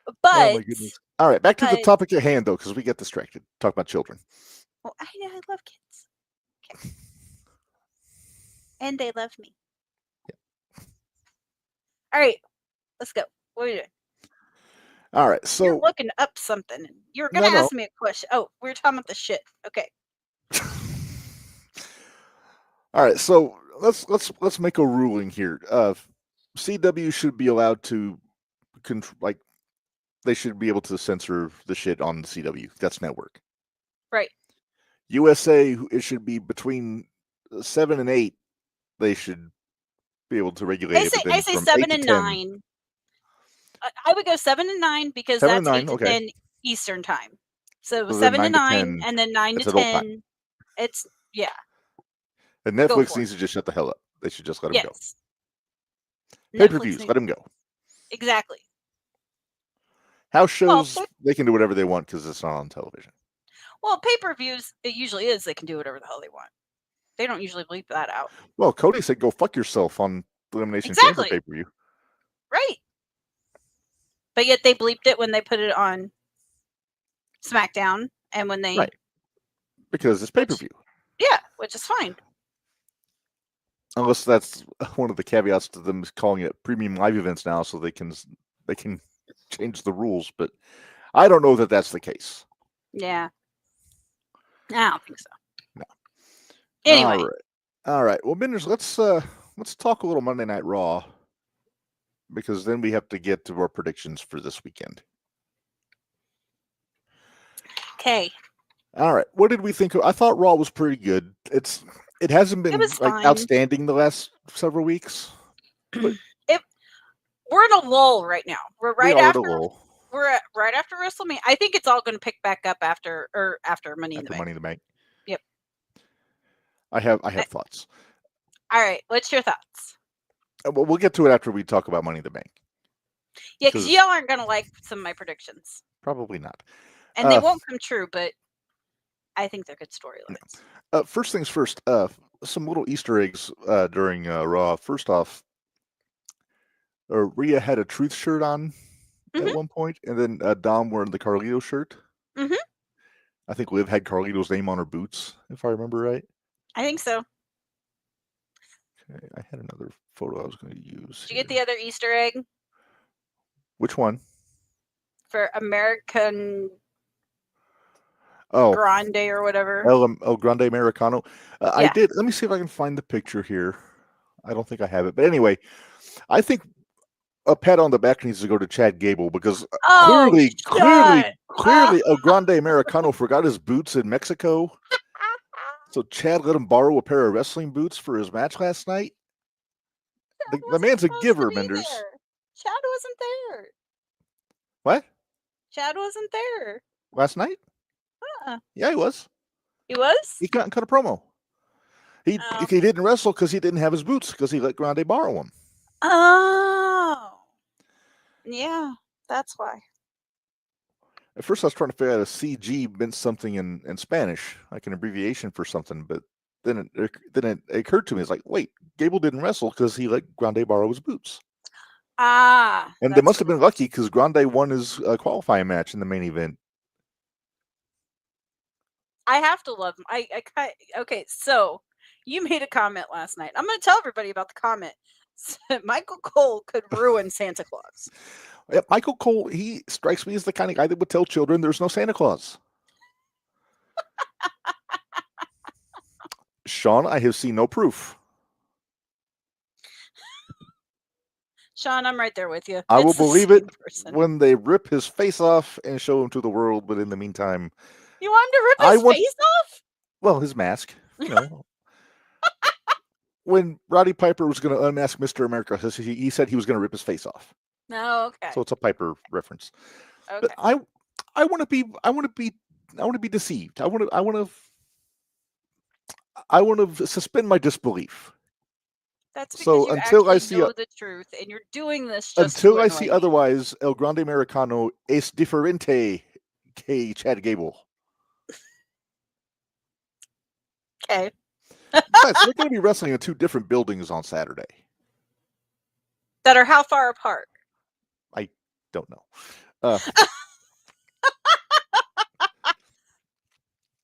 But oh my goodness. All right, back to the topic at hand, though, because we get distracted. Talk about children. Well, I love kids. Okay. And they love me. Yeah. All right, Let's go. What are you doing? All right, so you're looking up something. You were gonna ask me a question. Oh, we were talking about the shit. Okay. All right, so let's make a ruling here. CW should be allowed to they should be able to censor the shit on the CW. That's network. Right. USA, it should be between 7 and 8. They should be able to regulate it. I say 7 and 9. I would go 7 and 9 because 7 and that's 9, 8 to okay. 10 Eastern time. So So 7 to 9 to 9, 10, and then 9 it's to adult 10. time. It's And Netflix for needs to just shut the hell up. They should just let them go. yes. Pay-per-views, let them go. Exactly. House shows, they can do whatever they want because it's not on television. Well, pay-per-views, it usually is. They can do whatever the hell they want. They don't usually bleep that out. Well, Cody said, "Go fuck yourself" on Elimination Exactly. Chamber pay-per-view. Right. But yet they bleeped it when they put it on SmackDown and when they because it's pay-per-view. Yeah, which is fine. Unless that's one of the caveats to them calling it premium live events now, so they can change the rules. But I don't know that that's the case. Yeah. I don't think so. No. Anyway. All right. Well, Minderz, let's talk a little Monday Night Raw, because then we have to get to our predictions for this weekend. Okay. All right. What did we think? I thought Raw was pretty good. It hasn't been outstanding the last several weeks. But we're in a lull right now. We're right after WrestleMania. I think it's all going to pick back up after Money in the Bank. Money in the Bank. Yep. I have thoughts. All right. What's your thoughts? Well, we'll get to it after we talk about Money in the Bank. Yeah, because y'all aren't going to like some of my predictions. Probably not. And they won't come true, but I think they're good storylines. No. First things first, some little Easter eggs during Raw. First off, Rhea had a Truth shirt on at one point, and then Dom wearing the Carlito shirt. Mm-hmm. I think Liv had Carlito's name on her boots, if I remember right. I think so. Okay, I had another photo I was going to use. Did you get the other Easter egg? Which one? For American Grande or whatever. El Grande Americano. Yeah. I did. Let me see if I can find the picture here. I don't think I have it. But anyway, I think a pat on the back needs to go to Chad Gable, because clearly El Grande Americano forgot his boots in Mexico. So Chad let him borrow a pair of wrestling boots for his match last night. The man's a giver, Minderz. Chad wasn't there. What? Chad wasn't there. Last night? Yeah, he was. He was? He cut a promo. He didn't wrestle because he didn't have his boots, because he let Grande borrow them. Oh. Yeah, that's why. At first I was trying to figure out if CG meant something in Spanish, like an abbreviation for something, but then it occurred to me, it's like, wait, Gable didn't wrestle because he let Grande borrow his boots. And they must have been lucky, because Grande won his qualifying match in the main event. I have to love him. Okay, so you made a comment last night. I'm going to tell everybody about the comment. Michael Cole could ruin Santa Claus. Yeah, Michael Cole, he strikes me as the kind of guy that would tell children there's no Santa Claus. Sean, I have seen no proof. Sean, I'm right there with you. I will believe it when they rip his face off and show him to the world, but in the meantime... You want him to rip his face off? Well, his mask. You know. When Roddy Piper was going to unmask Mr. America, he said he was going to rip his face off. Oh, okay. So it's a Piper reference. Okay. But I want to be deceived. I want to suspend my disbelief. That's because you until I see know the truth, and you're doing this just until I see otherwise. El Grande Americano es diferente que Chad Gable. Okay. Besides, they're going to be wrestling in 2 different buildings on Saturday. That are how far apart? I don't know.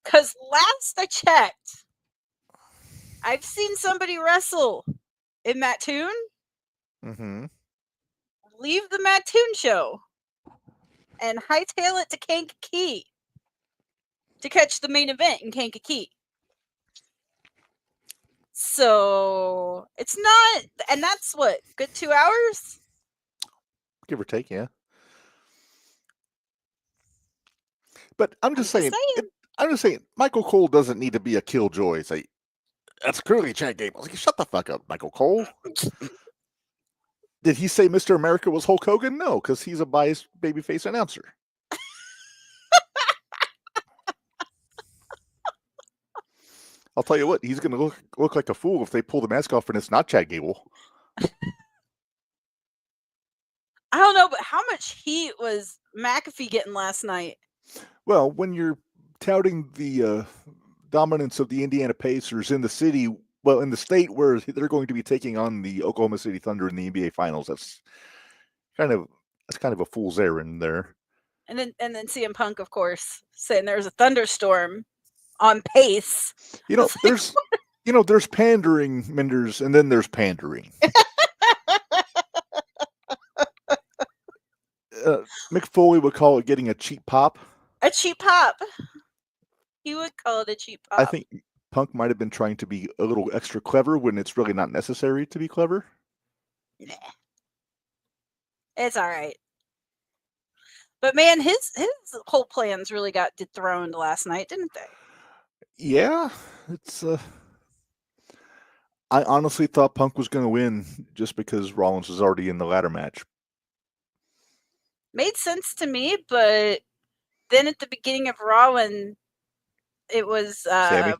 Because last I checked, I've seen somebody wrestle in Mattoon. Mm-hmm. leave the Mattoon show and hightail it to Kankakee to catch the main event in Kankakee. So it's not, and that's what, good 2 hours? Give or take, yeah. But I'm just saying, Michael Cole doesn't need to be a killjoy. It's like, that's clearly Chad Gable. Like, shut the fuck up, Michael Cole. Did he say Mr. America was Hulk Hogan? No, because he's a biased babyface announcer. I'll tell you what, he's going to look like a fool if they pull the mask off and it's not Chad Gable. I don't know, but how much heat was McAfee getting last night? Well, when you're touting the dominance of the Indiana Pacers in the city, well, in the state where they're going to be taking on the Oklahoma City Thunder in the NBA Finals, that's kind of a fool's errand there. And then CM Punk, of course, saying there's a thunderstorm on pace. There's pandering, Minderz, and then there's pandering. Mick Foley would call it getting a cheap pop. A cheap pop. He would call it a cheap pop. I think Punk might have been trying to be a little extra clever when it's really not necessary to be clever. Nah. It's all right. But man, his whole plans really got dethroned last night, didn't they? Yeah, it's. I honestly thought Punk was going to win just because Rollins was already in the ladder match. Made sense to me, but then at the beginning of Raw, when it was Sammy?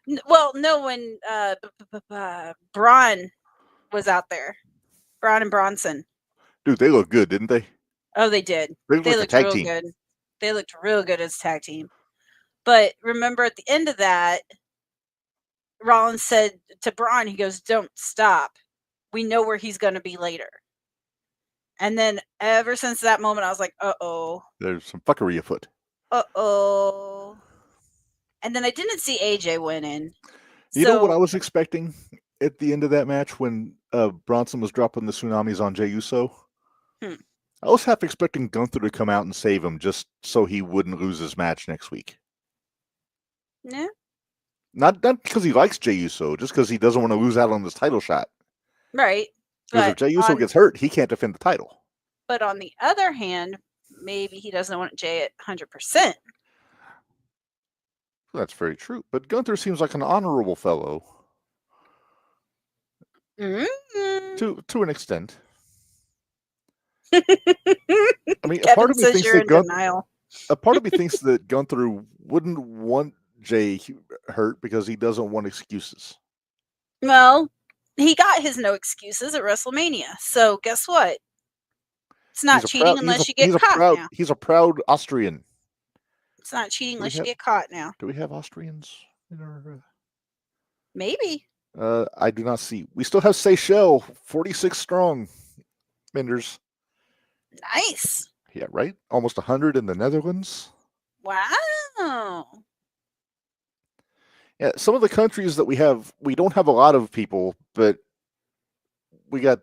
when Braun was out there, Braun and Bronson. Dude, they look good, didn't they? Oh, they did. They looked real good. They looked real good as a tag team. But remember, at the end of that, Rollins said to Braun, he goes, "Don't stop. We know where he's going to be later." And then ever since that moment, I was like, uh-oh. There's some fuckery afoot. Uh-oh. And then I didn't see AJ win in. You know what I was expecting at the end of that match when Bronson was dropping the tsunamis on Jey Uso? I was half expecting Gunther to come out and save him just so he wouldn't lose his match next week. Yeah. Not because he likes Jey Uso, just because he doesn't want to lose out on this title shot. Right. Because if Jey Uso gets hurt, he can't defend the title. But on the other hand, maybe he doesn't want Jey at 100%. That's very true. But Gunther seems like an honorable fellow. Mm-hmm. To an extent. I mean, a part of me thinks that Gunther wouldn't want Jey hurt because he doesn't want excuses. Well, he got his no excuses at WrestleMania. So guess what? It's not cheating unless you get caught now. He's a proud Austrian. It's not cheating unless you get caught now. Do we have Austrians in our... Maybe. I do not see. We still have Seychelles, 46 strong, Minderz. Nice. Yeah, right? Almost 100 in the Netherlands. Wow. Yeah, some of the countries that we don't have a lot of people, but we got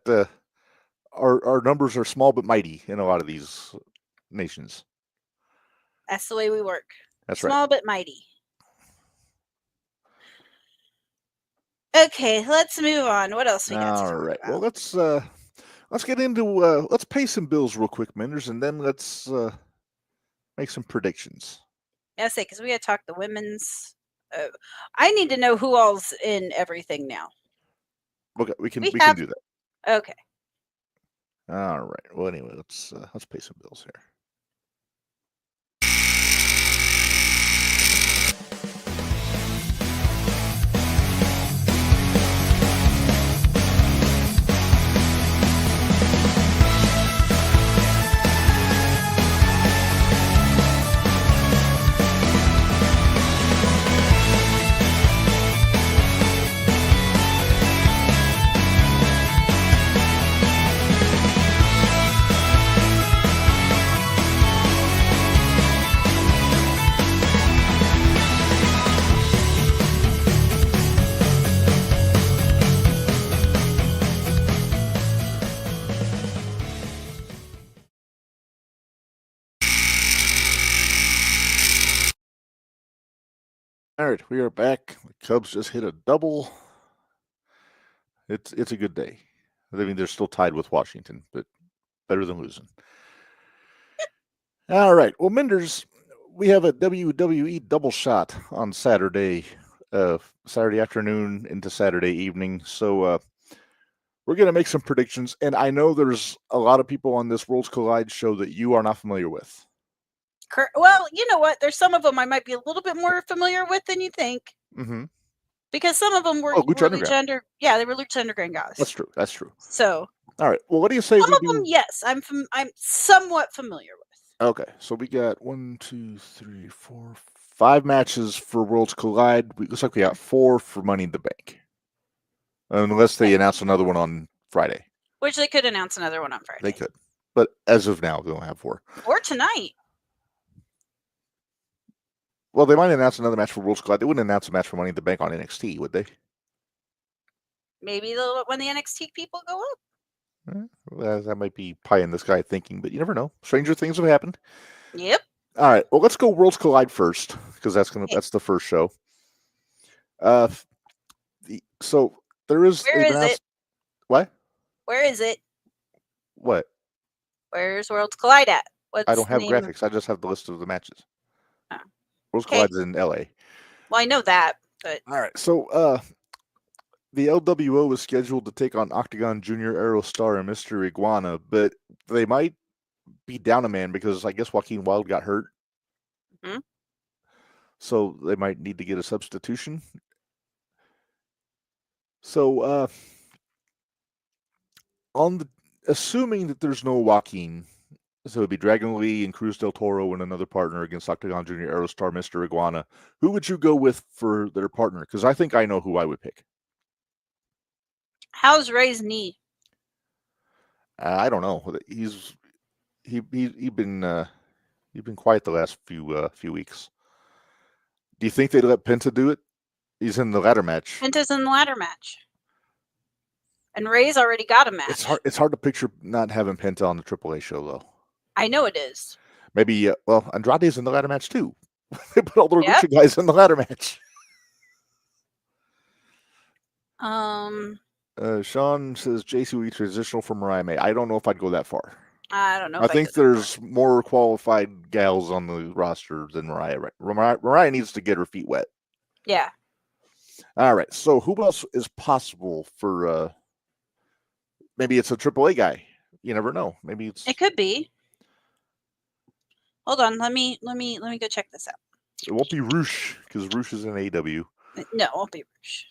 our numbers are small but mighty in a lot of these nations. That's the way we work. That's right. Small but mighty. Okay, let's move on. What else we got? All right. Well, let's get into let's pay some bills real quick, Minderz, and then let's make some predictions. Yeah, say because we got to talk the women's. I need to know who all's in everything now. Okay, we can do that. Okay. All right. Well, anyway, let's pay some bills here. All right, we are back. The Cubs just hit a double. It's a good day. I mean, they're still tied with Washington, but better than losing. All right. Well, Minderz, we have a WWE double shot on Saturday afternoon into Saturday evening. So we're going to make some predictions. And I know there's a lot of people on this Worlds Collide show that you are not familiar with. Well, you know what? There's some of them I might be a little bit more familiar with than you think. Mm-hmm. Because some of them were Lucha Underground. Yeah, they were Lucha Underground guys. That's true. So. All right. Well, what do you say? Some of them, yes, I'm somewhat familiar with. Okay, so we got 5 matches for Worlds Collide. Looks like we got 4 for Money in the Bank, unless they announce another one on Friday. Which they could announce another one on Friday. They could, but as of now, they only have 4. Or tonight. Well, they might announce another match for Worlds Collide. They wouldn't announce a match for Money in the Bank on NXT, would they? Maybe when the NXT people go up. Well, that might be pie in the sky thinking, but you never know. Stranger things have happened. Yep. All right. Well, let's go Worlds Collide first because that's the first show. So there is. Where is it? What? Where is it? What? Where's Worlds Collide at? I don't have graphics. I just have the list of the matches. Oh. Worlds Collide's in LA. Well, I know that, but all right. So the LWO is scheduled to take on Octagon Jr., Aerostar, and Mr. Iguana, but they might be down a man because I guess Joaquin Wilde got hurt. Mm-hmm. So they might need to get a substitution. So assuming that there's no Joaquin, so it would be Dragon Lee and Cruz del Toro and another partner against Octagon Jr., Aerostar, Mr. Iguana. Who would you go with for their partner? Because I think I know who I would pick. How's Ray's knee? I don't know. He's been quiet the last few weeks. Do you think they'd let Penta do it? He's in the ladder match. Penta's in the ladder match, and Ray's already got a match. It's hard to picture not having Penta on the AAA show though. I know it is. Maybe Andrade's in the ladder match too. They put all the Lucha guys in the ladder match. Sean says JC will be transitional for Mariah May. I don't know if I'd go that far. I don't know. I think there's more qualified gals on the roster than Mariah. Mariah needs to get her feet wet. Yeah. All right. So who else is possible for? Maybe it's a AAA guy. You never know. Maybe it could be. Hold on. Let me go check this out. It won't be Roosh because Roosh is in AEW. No, it won't be Roosh.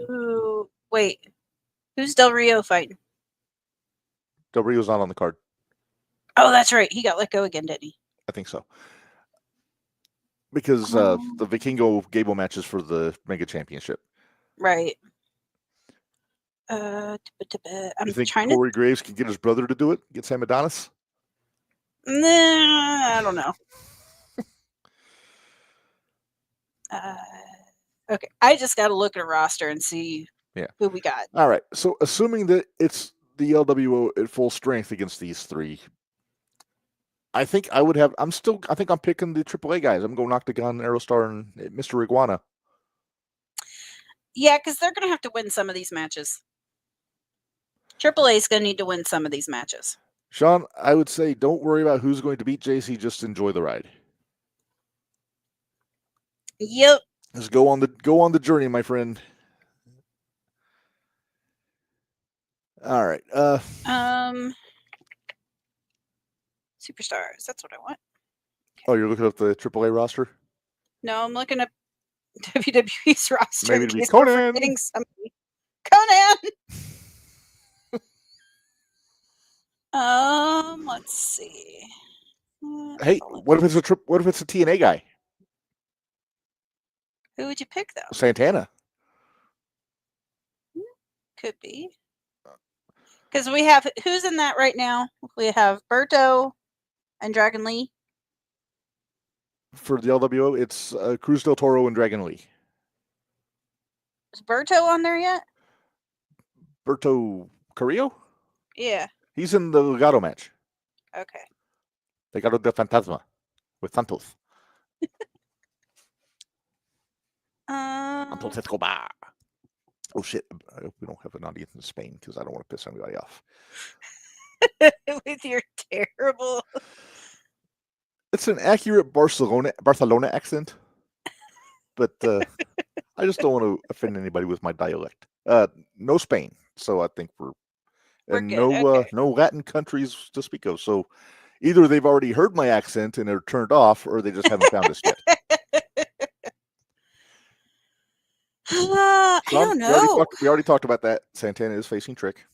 Ooh, wait. Who's Del Rio fighting? Del Rio's not on the card. Oh, that's right. He got let go again, didn't he? I think so. Because the Vikingo Gable matches for the Mega Championship. Right. I'm you think Corey Graves can get his brother to do it? Get Sam Adonis? Nah, I don't know. Okay, I just got to look at a roster and see who we got. All right. So assuming that it's the LWO at full strength against these 3, I think I think I'm picking the AAA guys. I'm going Octagon, Aerostar, and Mr. Iguana. Yeah, because they're going to have to win some of these matches. AAA is going to need to win some of these matches. Sean, I would say don't worry about who's going to beat JC. Just enjoy the ride. Yep. Just go on the journey, my friend. All right. Superstars. That's what I want. Okay. Oh, you're looking up the AAA roster? No, I'm looking up WWE's roster. Maybe it'd be Conan. Conan. Let's see. Hey, what if it's a TNA guy? Who would you pick though? Santana. Could be. Because we have who's in that right now? We have Berto and Dragon Lee. For the LWO, it's Cruz del Toro and Dragon Lee. Is Berto on there yet? Berto Carrillo? Yeah. He's in the Legado match. Okay. Legado del Fantasma with Santos. Until Escobar. Oh shit! I hope we don't have an audience in Spain because I don't want to piss anybody off. With your terrible. It's an accurate Barcelona accent, but I just don't want to offend anybody with my dialect. No Spain, so I think we're good. No Okay. no Latin countries to speak of. So either they've already heard my accent and they're turned off, or they just haven't found us yet. I don't know. We already talked about that. Santana is facing Trick.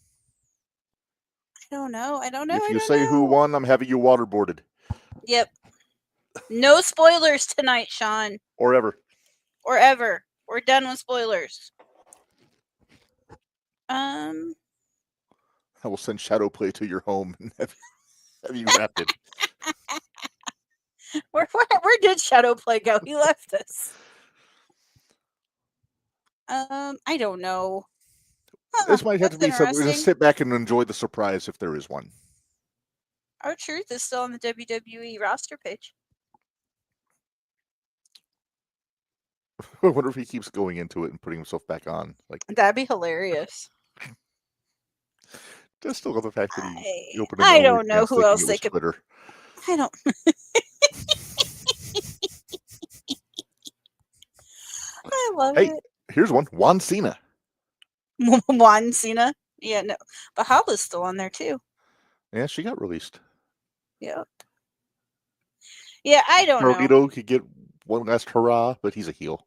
I don't know. If you say who won, I'm having you waterboarded. Yep. No spoilers tonight, Sean. Or ever. We're done with spoilers. I will send Shadow Play to your home and have you wrapped it. Where did Shadow Play go? He left us. I don't know. This might have to be something. Just sit back and enjoy the surprise if there is one. R-Truth is still on the WWE roster page. I wonder if he keeps going into it and putting himself back on. Like that'd be hilarious. Just still the fact that he opened. I don't know who else they could. Twitter. I don't. I love it. Here's one. Juan Cena. Juan Cena. Yeah, no. But Hala's still on there too. Yeah, she got released. Yep. Yeah, I don't know. Carlito could get one last hurrah, but he's a heel.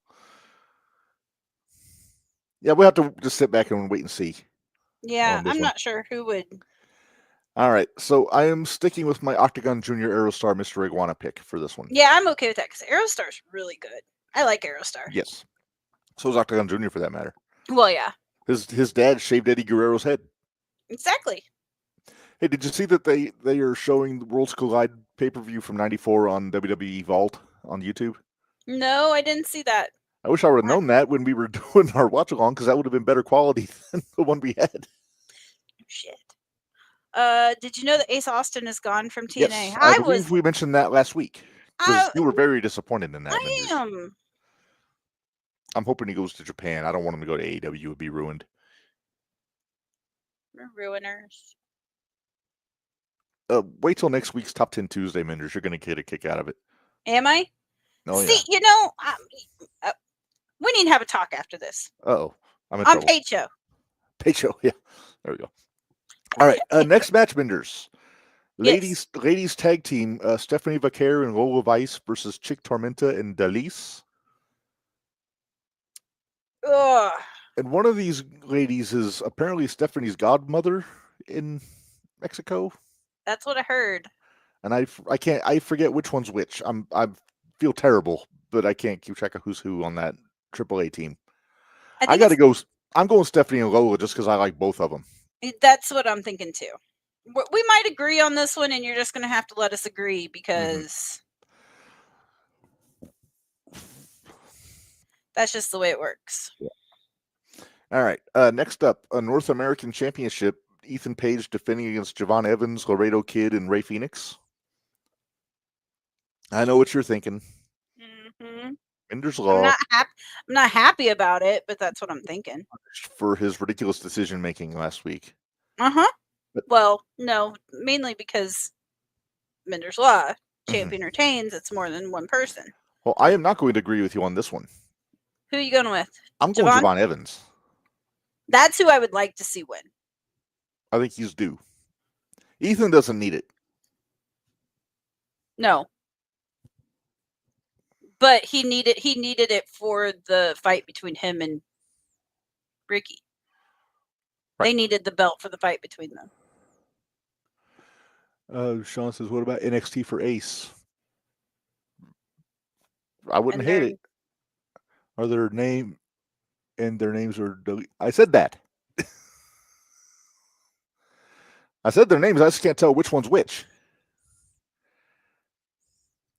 Yeah, we'll have to just sit back and wait and see. Yeah, I'm not sure who would. All right, so I am sticking with my Octagon Junior Aerostar Mr. Iguana pick for this one. Yeah, I'm okay with that because Aerostar's really good. I like Aerostar. Yes. So is Octagon Junior for that matter. Well, yeah. His dad shaved Eddie Guerrero's head. Exactly. Hey, did you see that they are showing the Worlds Collide pay-per-view from '94 on WWE Vault on YouTube? No, I didn't see that. I wish I would have known that when we were doing our watch-along, because that would have been better quality than the one we had. Shit. Did you know that Ace Austin is gone from TNA? Yes, I believe we mentioned that last week. Because you were very disappointed in that. I am. I'm hoping he goes to Japan. I don't want him to go to AEW. It would be ruined. We're ruiners. Wait till next week's Top 10 Tuesday, Minderz. You're going to get a kick out of it. Am I? Oh, see, yeah. We need to have a talk after this. Uh-oh. I'm in on trouble. Paid Show. Paid Show, yeah. There we go. All right, next match, Minderz. Ladies tag team, Stephanie Vaquer and Lola Vice versus Chick Tormenta and Dalise. Ugh. And one of these ladies is apparently Stephanie's godmother in Mexico. That's what I heard. And I forget which one's which. I feel terrible, but I can't keep track of who's who on that AAA team. I got to go. I'm going Stephanie and Lola just because I like both of them. That's what I'm thinking too. We might agree on this one, and you're just going to have to let us agree because that's just the way it works. Yeah. All right. Next up, a North American Championship. Ethan Page defending against Javon Evans, Laredo Kid, and Ray Phoenix. I know what you're thinking. Mm-hmm. Minderz Law. I'm not happy about it, but that's what I'm thinking. For his ridiculous decision making last week. Uh-huh. Well, no, mainly because Minderz Law, champion retains, it's more than one person. Well, I am not going to agree with you on this one. Who are you going with? I'm going Javon Evans. That's who I would like to see win. I think he's due. Ethan doesn't need it. No. But he needed it for the fight between him and Ricky. Right. They needed the belt for the fight between them. Sean says, what about NXT for Ace? I wouldn't hate it. Are their name and their names are I said that. I said their names. I just can't tell which one's which.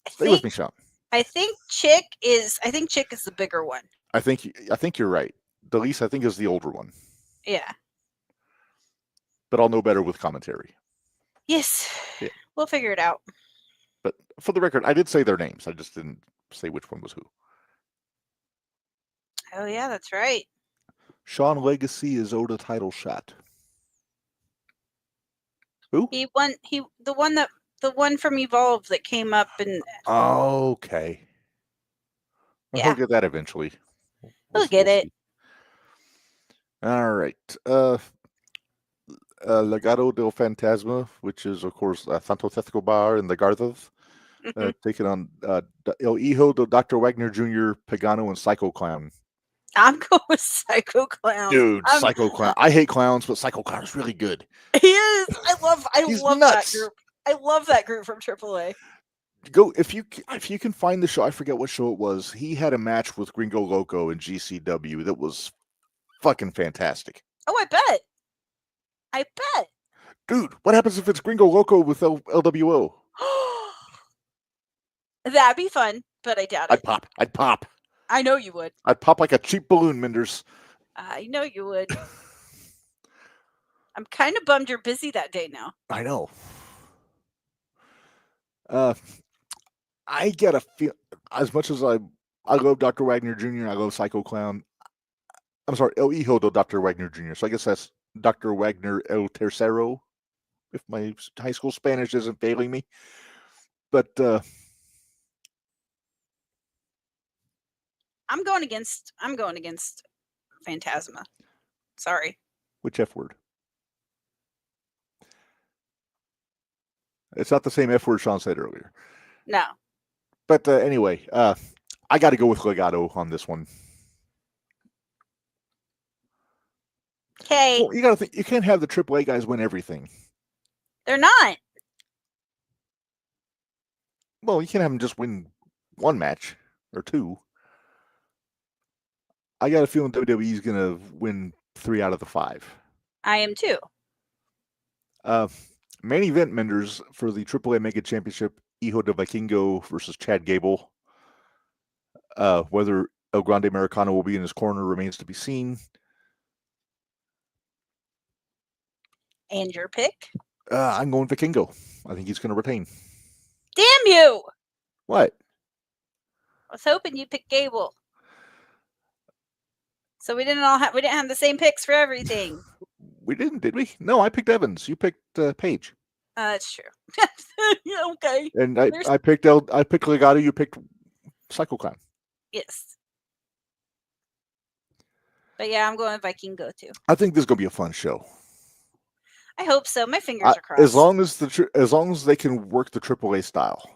Stay with me, Sean. I think Chick is the bigger one. I think you're right. Dalise, I think, is the older one. Yeah. But I'll know better with commentary. Yes. Yeah. We'll figure it out. But for the record, I did say their names. I just didn't say which one was who. Oh yeah, that's right. Sean Legacy is owed a title shot. Who? He won. The one from Evolve that came up and. Okay. Yeah. He'll get that eventually. We'll get it. See. All right. Legado del Fantasma, which is, of course, Santo Testico Bar and the Garthas, taking on El Hijo de Dr. Wagner Jr., Pagano, and Psycho Clown. I'm going with Psycho Clown. Dude, Psycho Clown. I hate clowns, but Psycho Clown is really good. He is. I love nuts. that group. I love that group from AAA. Go if you can find the show. I forget what show it was. He had a match with Gringo Loco in GCW that was fucking fantastic. Oh, I bet. Dude, what happens if it's Gringo Loco with LWO? That'd be fun, but I doubt it. I'd pop. I know you would. I'd pop like a cheap balloon, Minderz. I know you would. I'm kind of bummed you're busy that day now. I know. I get a feel, as much as I love Dr. Wagner Jr., I love Psycho Clown. I'm sorry, El Hijo de Dr. Wagner Jr. So I guess that's Dr. Wagner El Tercero, if my high school Spanish isn't failing me. But I'm going against Phantasma. Sorry. Which F word? It's not the same F word Sean said earlier. No. But anyway, I got to go with Legado on this one. Okay. Well, you got to think, you can't have the AAA guys win everything. They're not. Well, you can't have them just win one match or two. I got a feeling WWE's going to win 3 out of the 5. I am too. Main event, Minderz, for the AAA Mega Championship, Hijo de Vikingo versus Chad Gable. Whether El Grande Americano will be in his corner remains to be seen. And your pick? I'm going Vikingo. I think he's going to retain. Damn you! What? I was hoping you picked Gable. So we didn't have the same picks for everything. We didn't, did we? No, I picked Evans. You picked Paige. That's true. Yeah, okay. And I picked Legado. You picked Psycho Clown. Yes. But yeah, I'm going with Vikingo too. I think this is going to be a fun show. I hope so. My fingers are crossed. As long as they can work the AAA style,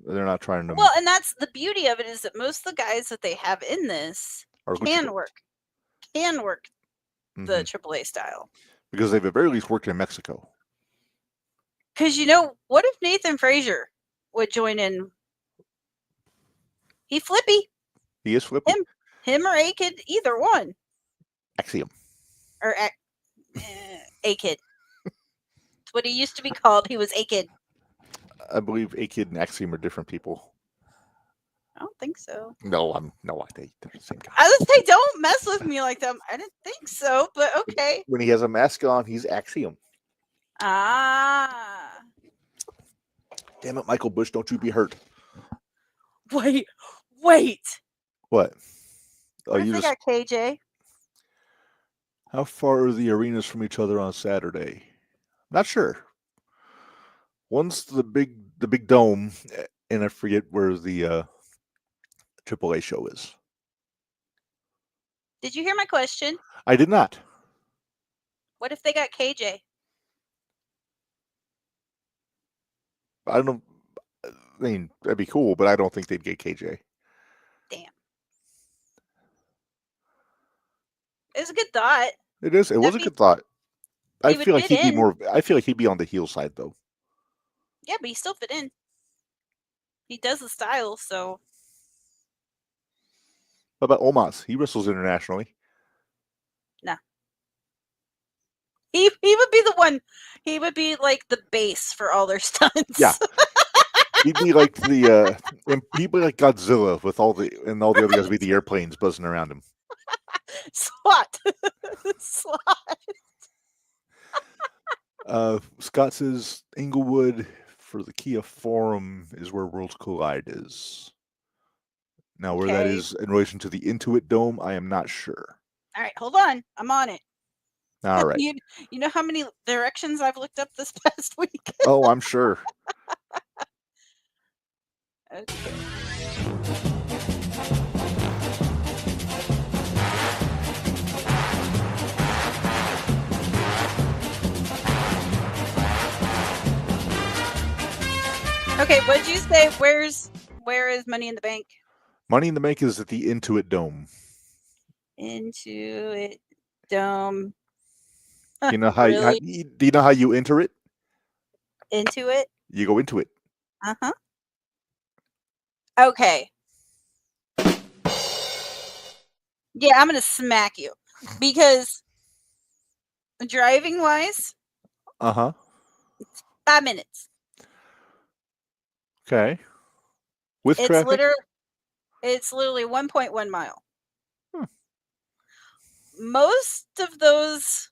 they're not trying to. Well, and that's the beauty of it, is that most of the guys that they have in this can work the AAA style, because they've at very least worked in Mexico. Because what if Nathan Frazier would join in? He's flippy. He is flippy. Him or A-Kid, either one. Axiom. Or A-Kid. That's what he used to be called. He was A-Kid. I believe A-Kid and Axiom are different people. I don't think so. No, they're the same guy. I would say don't mess with me like that. I didn't think so, but okay. When he has a mask on, he's Axiom. Ah. Damn it, Michael Bush, don't you be hurt. Wait. What? Oh, you got KJ. How far are the arenas from each other on Saturday? Not sure. One's the big dome, and I forget where the AAA show is. Did you hear my question? I did not. What if they got KJ? I don't know. I mean, that'd be cool, but I don't think they'd get KJ. Damn. It's a good thought. It is. It was a good thought. I feel like he'd be on the heel side though. Yeah, but he still fit in. He does the style, so. How about Omos? He wrestles internationally. No. He would be the one. He would be like the base for all their stunts. Yeah. He'd be like he'd be like Godzilla with all the other guys would be the airplanes buzzing around him. SWAT. Scott says Inglewood for the Kia Forum is where Worlds Collide is. Now, where that is in relation to the Intuit Dome, I am not sure. All right, hold on. I'm on it. All right. You know how many directions I've looked up this past week? Oh, I'm sure. Okay. Okay, what did you say? Where is Money in the Bank? Money in the Bank is at the Intuit Dome. Intuit Dome. Do you know how? Really? Do you know how you enter it? Into it? You go into it. Uh-huh. Okay. Yeah, I'm gonna smack you because driving wise, 5 minutes. Okay. With It's traffic? literally 1.1 mile. Hmm. Most of those,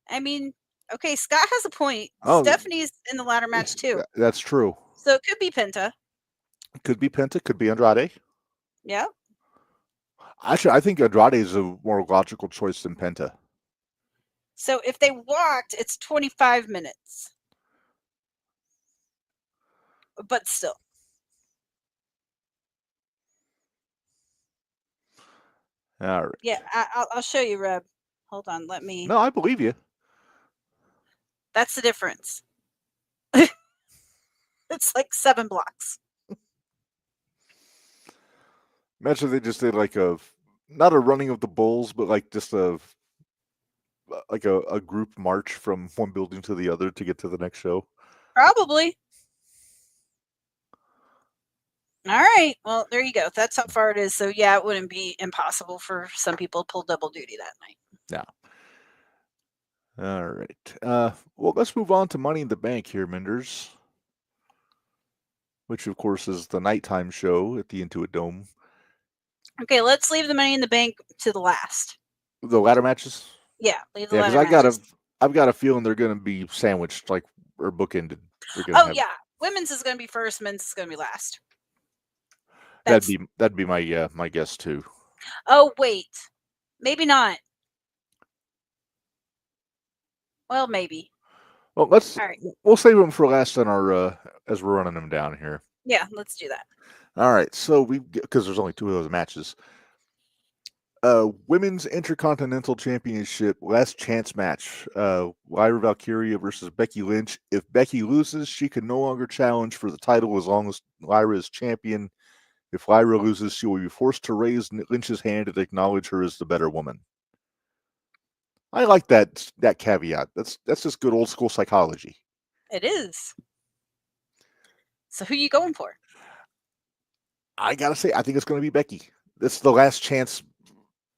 I mean, okay, Scott has a point. Oh, Stephanie's in the ladder match too. That's true. So it could be Penta. Could be Penta, could be Andrade. Yeah. Actually, I think Andrade is a more logical choice than Penta. So if they walked, it's 25 minutes. But still. All right. Yeah, I'll show you, Reb. Hold on, let me. No, I believe you. That's the difference. It's like 7 blocks. Imagine they just did like not a running of the bulls, but like just a group march from one building to the other to get to the next show. Probably. All right. Well, there you go. That's how far it is. So yeah, it wouldn't be impossible for some people to pull double duty that night. Yeah. All right. Well, let's move on to Money in the Bank here, Minderz, which of course is the nighttime show at the Intuit Dome. Okay, let's leave the Money in the Bank to the last. The ladder matches? Yeah, leave the ladder matches. I've got a feeling they're going to be sandwiched, like, or bookended. Yeah, women's is going to be first, men's is going to be last. That'd be my my guess too. Oh wait, maybe not. Well, maybe. Well, we'll save them for last on our as we're running them down here. Yeah, let's do that. All right, so because there's only 2 of those matches. Women's Intercontinental Championship last chance match. Lyra Valkyria versus Becky Lynch. If Becky loses, she can no longer challenge for the title as long as Lyra is champion. If Lyra loses, she will be forced to raise Lynch's hand and acknowledge her as the better woman. I like that caveat. That's just good old school psychology. It is. So who are you going for? I gotta say, I think it's going to be Becky. It's the last chance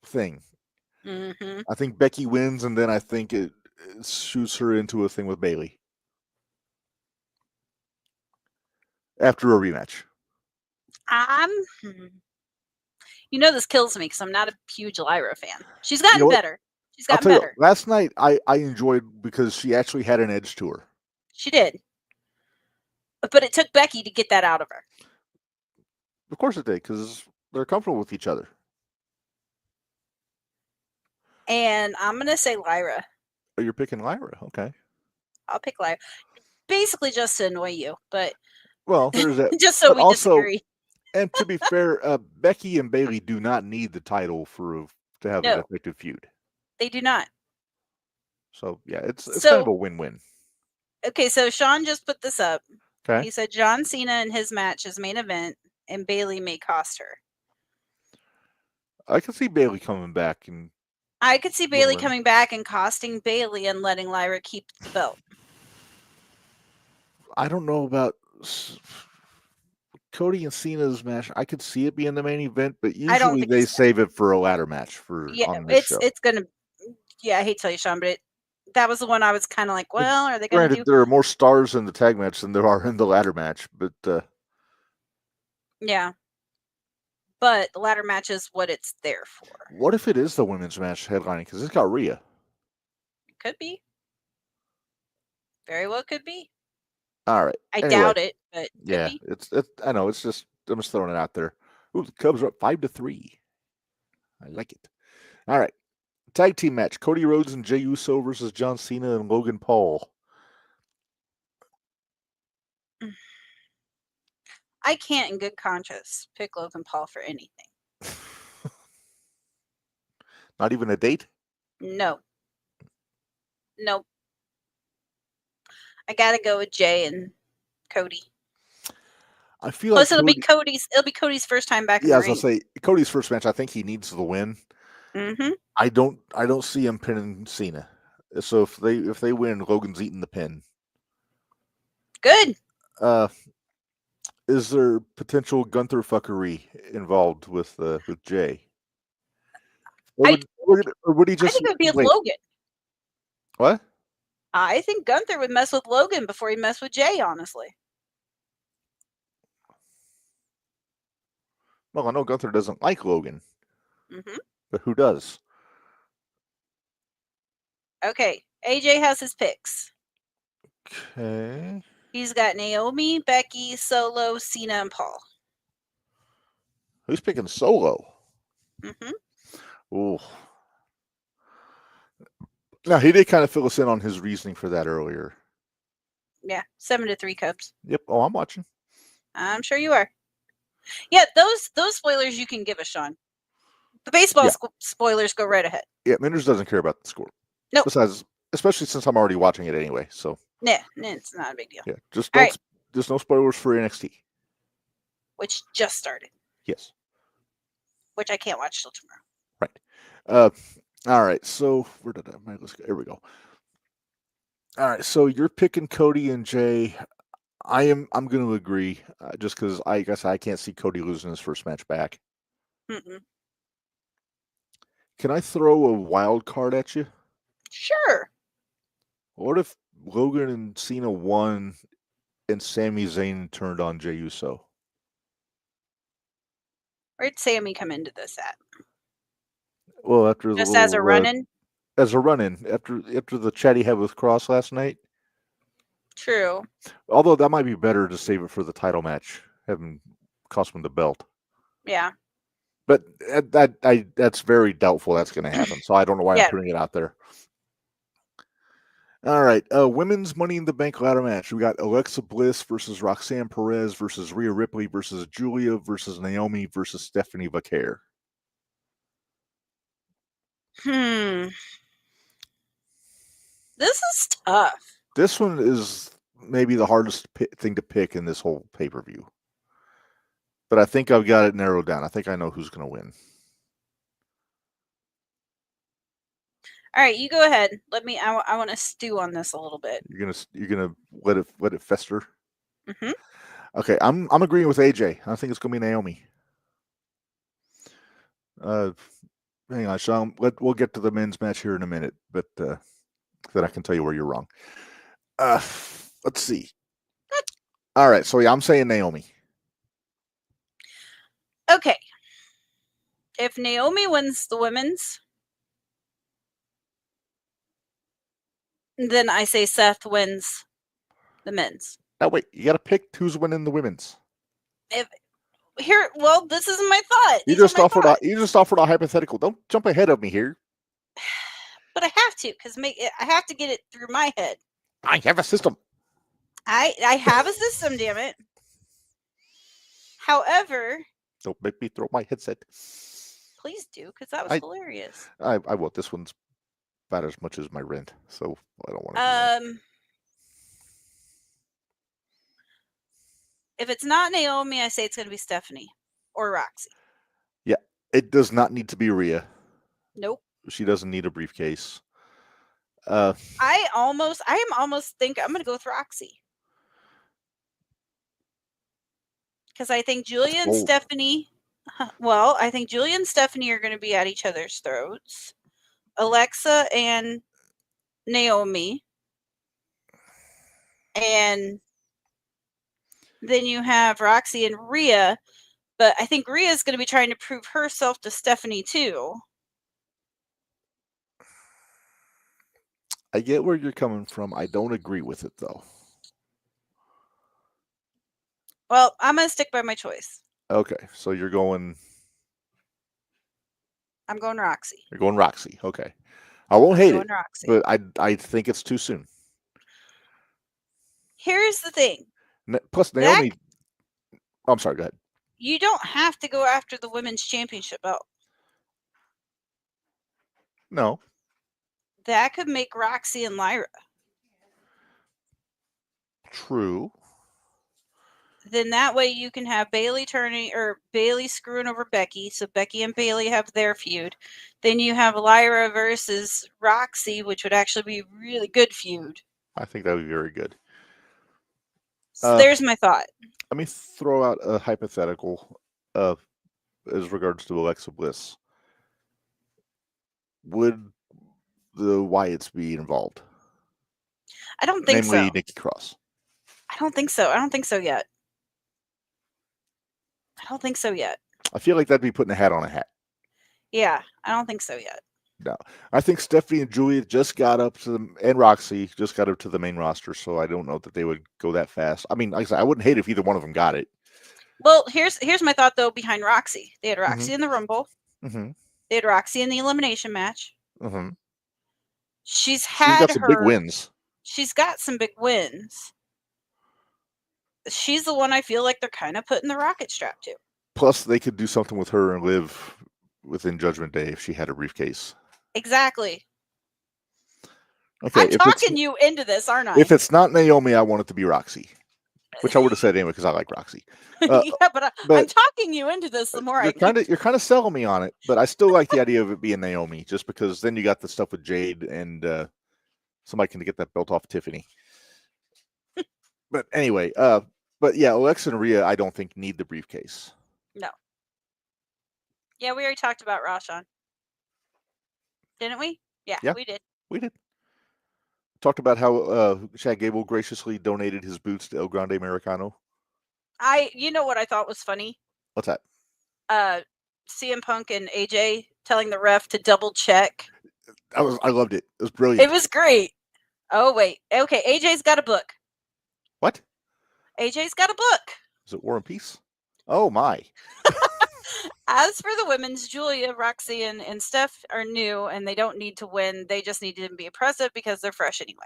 thing. Mm-hmm. I think Becky wins, and then I think it shoots her into a thing with Bayley after a rematch. This kills me because I'm not a huge Lyra fan. She's gotten better. She's gotten better. Last night I enjoyed because she actually had an edge to her. She did. But it took Becky to get that out of her. Of course it did, because they're comfortable with each other. And I'm going to say Lyra. Oh, you're picking Lyra. Okay. I'll pick Lyra. Basically just to annoy you, but... Well, there's that. Just so we disagree. And to be fair, Becky and Bayley do not need the title to have an effective feud. They do not. So, yeah, it's kind of a win-win. Okay, so Sean just put this up. Okay. He said John Cena in his match is main event, and Bayley may cost her. I could see Bayley coming back. I could see Bayley coming back and costing Bayley and letting Lyra keep the belt. I don't know about Cody and Cena's match. I could see it being the main event, but usually they save it for a ladder match on this show. It's gonna. Yeah, I hate to tell you, Sean, but that was the one I was kind of like, well, are they going to do? There are more stars in the tag match than there are in the ladder match, but yeah. But the ladder match is what it's there for. What if it is the women's match headlining? Because it's got Rhea. It could be. Very well could be. All right. I doubt it, but yeah, it's. I know. It's just I'm just throwing it out there. Ooh, the Cubs are up 5-3. I like it. All right. Tag team match. Cody Rhodes and Jey Uso versus John Cena and Logan Paul. I can't in good conscience pick Logan Paul for anything. Not even a date? No. Nope. I gotta go with Jay and Cody. I feel Plus, like it'll be Cody's first time back in the I ring. was gonna say Cody's first match. I think he needs the win. Mm-hmm. I don't see him pinning Cena. So if they win, Logan's eating the pin. Good. Is there potential Gunther fuckery involved with Jay? Or would he just? I think it would be with Logan. What? I think Gunther would mess with Logan before he messed with Jay. Honestly. Well, I know Gunther doesn't like Logan, Mm-hmm. but who does? Okay, AJ has his picks. Okay. He's got Naomi, Becky, Solo, Cena, and Paul. Who's picking Solo? Mm-hmm. Ooh. Now, he did kind of fill us in on his reasoning for that earlier. Yeah, 7-3 Cubs. Yep. Oh, I'm watching. I'm sure you are. Yeah, those spoilers you can give us, Sean. The baseball spoilers go right ahead. Yeah, Minderz doesn't care about the score. No. Nope. Besides, especially since I'm already watching it anyway, so. Yeah, it's not a big deal. Yeah, just no spoilers for NXT. Which just started. Yes. Which I can't watch till tomorrow. Right. All right. So where did I? Here we go. All right. So you're picking Cody and Jay. I'm going to agree, just because I guess I can't see Cody losing his first match back. Mm-mm. Can I throw a wild card at you? Sure. What if Logan and Cena won and Sami Zayn turned on Jey Uso? Where'd Sammy come into this at? Well, after just the little, as a run-in? As a run-in. After the chat he had with Cross last night. True. Although that might be better to save it for the title match, having cost him the belt. Yeah. But that's very doubtful that's going to happen. So I don't know why I'm putting it out there. All right. Women's Money in the Bank ladder match. We got Alexa Bliss versus Roxanne Perez versus Rhea Ripley versus Julia versus Naomi versus Stephanie Vaquer. This is tough. This one is maybe the hardest thing to pick in this whole pay-per-view. But I think I've got it narrowed down. I think I know who's going to win. All right, you go ahead. I want to stew on this a little bit. You're gonna let it fester. Mm-hmm. Okay, I'm agreeing with AJ. I think it's gonna be Naomi. Hang on, Sean. We'll get to the men's match here in a minute, but then I can tell you where you're wrong. Let's see. All right, so yeah, I'm saying Naomi. Okay. If Naomi wins the women's, then I say Seth wins the men's. Now wait, you got to pick who's winning the women's. This isn't my thought. You just offered a hypothetical. Don't jump ahead of me here. But I have to, because I have to get it through my head. I have a system. I have a system, damn it. However, don't make me throw my headset. Please do, because that was hilarious. I will. This one's about as much as my rent, so I don't want to. If it's not Naomi, I say it's going to be Stephanie or Roxy. Yeah, it does not need to be Rhea. Nope. She doesn't need a briefcase. I almost think I'm going to go with Roxy. Because I think Julia and Stephanie, I think Julia and Stephanie are going to be at each other's throats. Alexa and Naomi. And then you have Roxy and Rhea. But I think Rhea is going to be trying to prove herself to Stephanie too. I get where you're coming from. I don't agree with it, though. Well, I'm going to stick by my choice. Okay, so you're going. I'm going Roxy. You're going Roxy. Okay, I won't hate it, Roxy. but I think it's too soon. Here's the thing. Plus, Naomi. I'm sorry. Go ahead. You don't have to go after the women's championship belt. No. That could make Roxy and Lyra. True. Then that way you can have Bayley screwing over Becky, so Becky and Bayley have their feud. Then you have Lyra versus Roxy, which would actually be a really good feud. I think that would be very good. So there's my thought. Let me throw out a hypothetical as regards to Alexa Bliss. Would the Wyatts be involved? I don't think so. Namely, Nikki Cross. I don't think so. I don't think so yet. I feel like that'd be putting a hat on a hat. Yeah, I don't think so yet. No. I think Stephanie and Julia just got up to them, and Roxy just got up to the main roster, so I don't know that they would go that fast. I mean, like I said, I wouldn't hate if either one of them got it. Well, here's my thought, though, behind Roxy. They had Roxy in the Rumble. Mm-hmm. They had Roxy in the elimination match. Mm-hmm. She's got some big wins. She's got some big wins. She's the one I feel like they're kind of putting the rocket strap to. Plus, they could do something with her and live within Judgment Day if she had a briefcase. Exactly. Okay, I'm talking you into this, aren't I? If it's not Naomi, I want it to be Roxy, which I would have said anyway because I like Roxy. Yeah, but I'm talking you into this the more you're kind of selling me on it, but I still like the idea of it being Naomi, just because then you got the stuff with Jade and somebody can get that belt off Tiffany. But anyway, but yeah, Alexa and Rhea, I don't think need the briefcase. No. Yeah, we already talked about Rashawn. Didn't we? Yeah, we did. We did. Talked about how Chad Gable graciously donated his boots to El Grande Americano. You know what I thought was funny? What's that? CM Punk and AJ telling the ref to double check. I loved it. It was brilliant. It was great. Oh, wait. Okay, AJ's got a book. What? AJ's got a book. Is it War and Peace? Oh, my. As for the women's, Julia, Roxy, and Steph are new, and they don't need to win. They just need to be impressive because they're fresh anyway.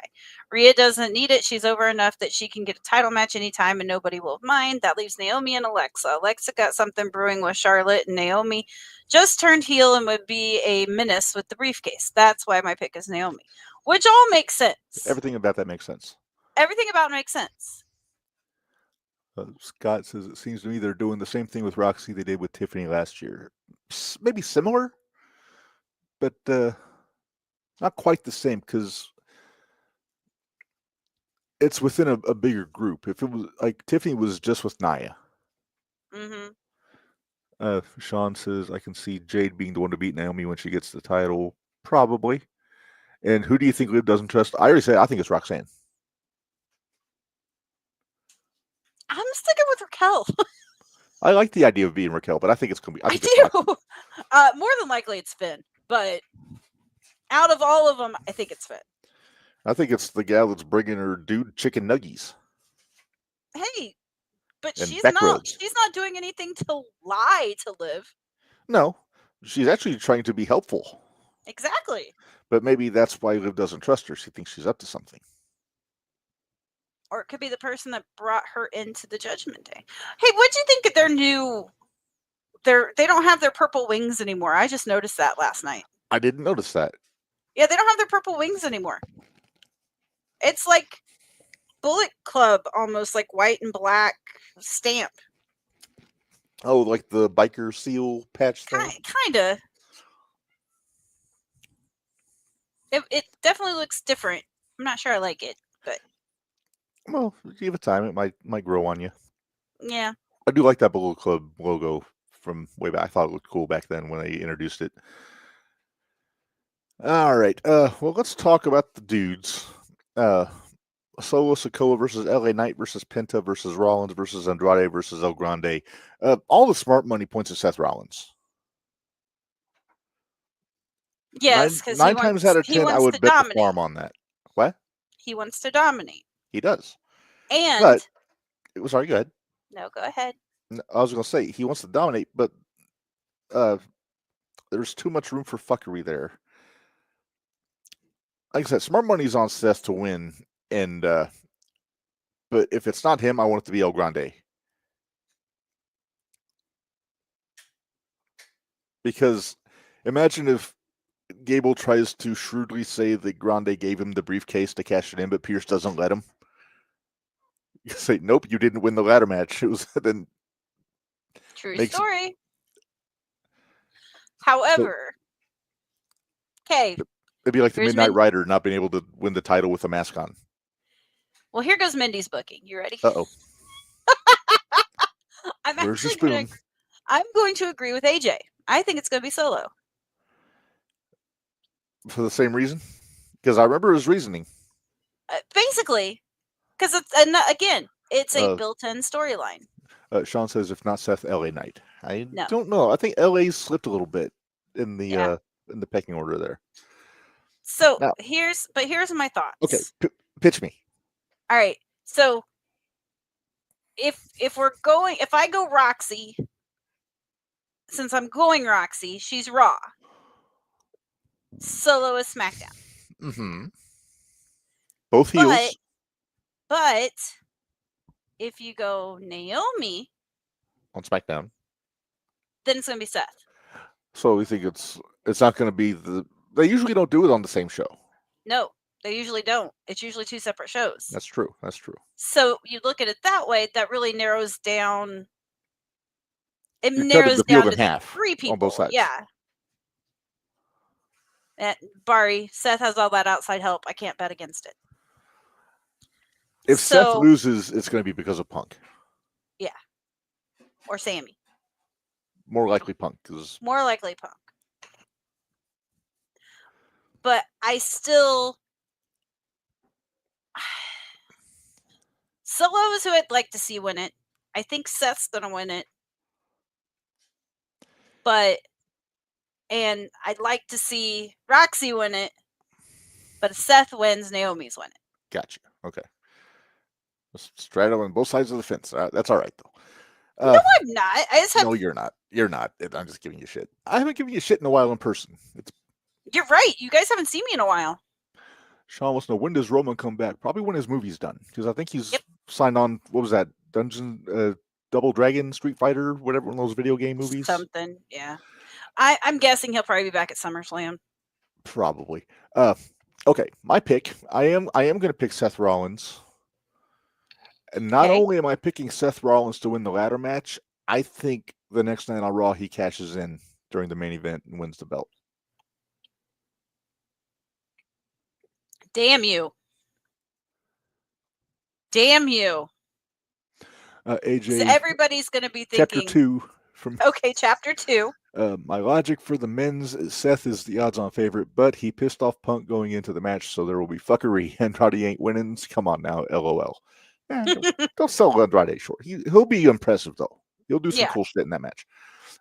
Rhea doesn't need it. She's over enough that she can get a title match anytime, and nobody will mind. That leaves Naomi and Alexa. Alexa got something brewing with Charlotte, and Naomi just turned heel and would be a menace with the briefcase. That's why my pick is Naomi, which all makes sense. Everything about that makes sense. Everything about it makes sense. Scott says it seems to me they're doing the same thing with Roxy they did with Tiffany last year. Maybe similar, but not quite the same because it's within a bigger group. If it was like Tiffany was just with Nia. Mm-hmm. Sean says I can see Jade being the one to beat Naomi when she gets the title, probably. And who do you think Liv doesn't trust? I already said I think it's Roxanne. I'm sticking with Raquel. I like the idea of being Raquel, but I think it's going to be. I do. More than likely it's Finn, but out of all of them, I think it's Finn. I think it's the gal that's bringing her dude chicken nuggies. Hey, but and she's back not. rubs. She's not doing anything to lie to Liv. No, she's actually trying to be helpful. Exactly. But maybe that's why Liv doesn't trust her. She thinks she's up to something. Or it could be the person that brought her into the Judgment Day. Hey, what'd you think of their new? They don't have their purple wings anymore. I just noticed that last night. I didn't notice that. Yeah, they don't have their purple wings anymore. It's like Bullet Club, almost like white and black stamp. Oh, like the biker seal patch thing? Kinda. It definitely looks different. I'm not sure I like it, but well, give it time. It might grow on you. Yeah. I do like that Bullet Club logo from way back. I thought it looked cool back then when they introduced it. All right. Well, let's talk about the dudes. Solo Sikoa versus LA Knight versus Penta versus Rollins versus Andrade versus El Grande. All the smart money points at Seth Rollins. Yes, because 9 times out of 10, I would bet the farm on that. What? He wants to dominate. He does. And but, sorry, go ahead. No, go ahead. I was going to say he wants to dominate, but there's too much room for fuckery there. Like I said, smart money's on Seth to win, and but if it's not him, I want it to be El Grande. Because imagine if Gable tries to shrewdly say that Grande gave him the briefcase to cash it in, but Pierce doesn't let him. You say, nope, you didn't win the ladder match. It was then. True story. However, okay. It'd be like the Midnight Rider not being able to win the title with a mask on. Well, here goes Mindy's booking. You ready? Uh-oh. Where's your spoon? I'm going to agree with AJ. I think it's going to be Solo. For the same reason? Because I remember his reasoning. Basically, because it's a built-in storyline. Sean says, if not Seth, LA Knight. I don't know. I think LA slipped a little bit in the pecking order there. So now, here's my thoughts. Okay, pitch me. All right. So if I go Roxy, since I'm going Roxy, she's Raw. Solo is SmackDown. Mm-hmm. Both heels. But if you go Naomi on SmackDown, then it's gonna be Seth. So we think it's not gonna be they usually don't do it on the same show. No, they usually don't. It's usually two separate shows. That's true. So you look at it that way, that really narrows down. It narrows down to half 3 people on both sides. Yeah. And Barry, Seth has all that outside help. I can't bet against it. If Seth loses, it's going to be because of Punk. Yeah. Or Sammy. More likely Punk. But I still... Solo is who I'd like to see win it. I think Seth's going to win it. And I'd like to see Roxy win it. But if Seth wins, Naomi's win it. Gotcha. Okay. Straight on both sides of the fence. That's all right, though. No, I'm not. No, you're not. You're not. I'm just giving you shit. I haven't given you shit in a while in person. You're right. You guys haven't seen me in a while. Sean wants to know, when does Roman come back? Probably when his movie's done. Because I think he's signed on, what was that? Double Dragon, Street Fighter, whatever, one of those video game movies. Something, yeah. I'm guessing he'll probably be back at SummerSlam. Probably. Okay, my pick. I am going to pick Seth Rollins. And not only am I picking Seth Rollins to win the ladder match, I think the next night on Raw he cashes in during the main event and wins the belt. Damn you. Damn you. AJ. So everybody's going to be thinking. Chapter 2. Okay, Chapter 2. My logic for the men's is Seth is the odds-on favorite, but he pissed off Punk going into the match, so there will be fuckery. Andrade ain't winning. Come on now, LOL. Don't sell Andrade short. He'll be impressive, though. He'll do some cool shit in that match.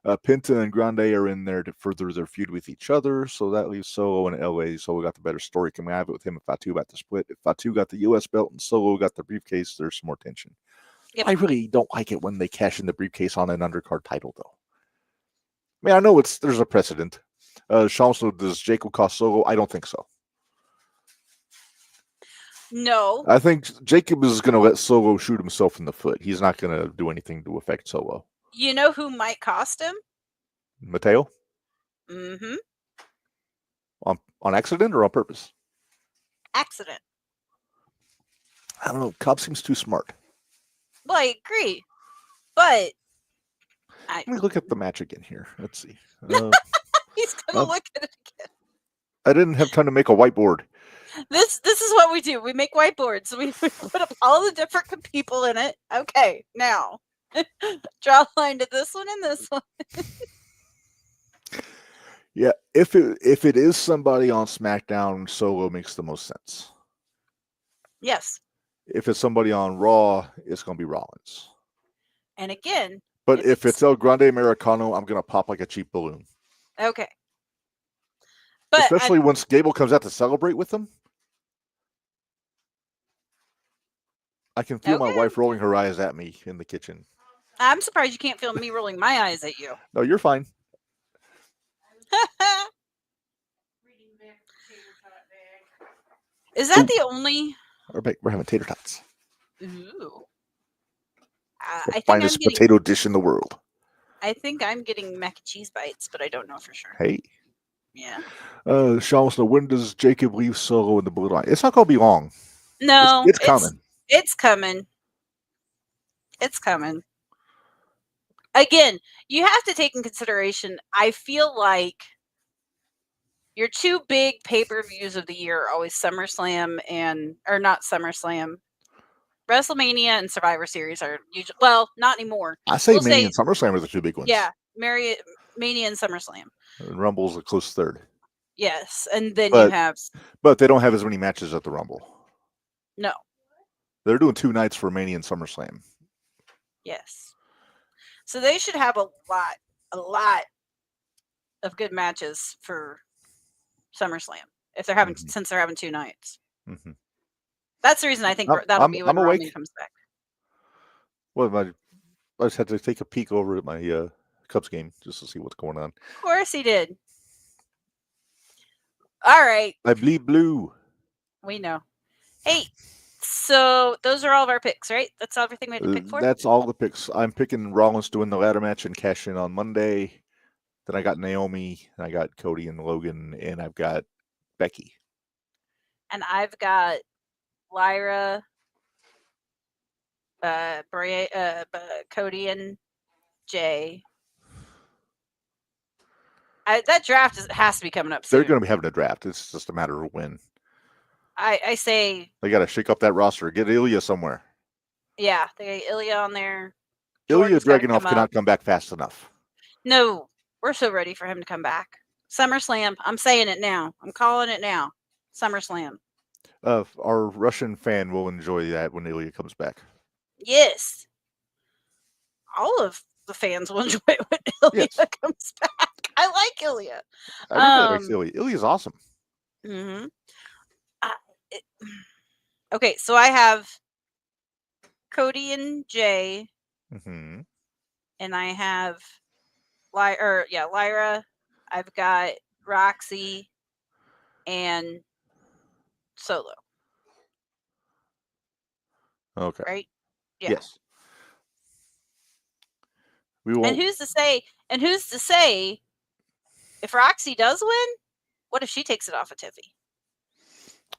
Penta and Grande are in there to further their feud with each other, so that leaves Solo and LA. Solo got the better story coming out of it with him and Fatu about the split. If Fatu got the U.S. belt and Solo got the briefcase, there's some more tension. Yep. I really don't like it when they cash in the briefcase on an undercard title, though. I mean, I know there's a precedent. Sean, so does Jacob cost Solo? I don't think so. No. I think Jacob is going to let Solo shoot himself in the foot. He's not going to do anything to affect Solo. You know who might cost him? Mateo? Mm-hmm. On accident or on purpose? Accident. I don't know. Cobb seems too smart. Well, I agree. But... Let me look at the match again here. Let's see. He's going to look at it again. I didn't have time to make a whiteboard. This is what we do. We make whiteboards. We put up all the different people in it. Okay, now draw a line to this one and this one. Yeah, if it is somebody on SmackDown, Solo makes the most sense. Yes. If it's somebody on Raw, it's going to be Rollins. And again. But if it's El Grande Americano, I'm going to pop like a cheap balloon. Okay. But especially once Gable comes out to celebrate with them. I can feel my wife rolling her eyes at me in the kitchen. I'm surprised you can't feel me rolling my eyes at you. No, you're fine. Is that the only? We're having tater tots. Ooh. The I think finest potato dish in the world. I think I'm getting mac and cheese bites, but I don't know for sure. Hey. Yeah. Sean wants to know, when does Jacob leave Solo in the blue line? It's not going to be long. No. It's coming. It's coming. It's coming. Again, you have to take in consideration, I feel like your two big pay-per-views of the year are always SummerSlam or not SummerSlam. WrestleMania and Survivor Series are usually, well, not anymore. I say Mania and SummerSlam are the two big ones. Yeah, Mania and SummerSlam. And Rumble's a close third. Yes, and then you have... But they don't have as many matches at the Rumble. No. They're doing 2 nights for Mania and SummerSlam. Yes. So they should have a lot of good matches for SummerSlam if they're having since they're having 2 nights. Mm-hmm. That's the reason I think that'll be when Roman comes back. Well, I just had to take a peek over at my Cubs game just to see what's going on. Of course he did. All right. I bleed blue. We know. Hey, so those are all of our picks, right? That's everything we have to pick for? That's all the picks. I'm picking Rollins to win the ladder match and cash in on Monday. Then I got Naomi, and I got Cody and Logan, and I've got Becky. And I've got Lyra, Cody and Jay. That draft has to be coming up soon. They're going to be having a draft. It's just a matter of when. I say... They got to shake up that roster. Get Ilya somewhere. Yeah, they got Ilya on there. Ilya Dragunov cannot come back fast enough. No, we're so ready for him to come back. SummerSlam. I'm saying it now. I'm calling it now. SummerSlam. Our Russian fan will enjoy that when Ilya comes back. Yes. All of the fans will enjoy it when Ilya comes back. I like Ilya. I like Ilya. Ilya's awesome. Mm-hmm. Okay, so I have Cody and Jay. Mm-hmm. And I have Lyra. I've got Roxy and Solo. Okay. Right? Yeah. Yes. We won't... And who's to say if Roxy does win, what if she takes it off of Tiffy?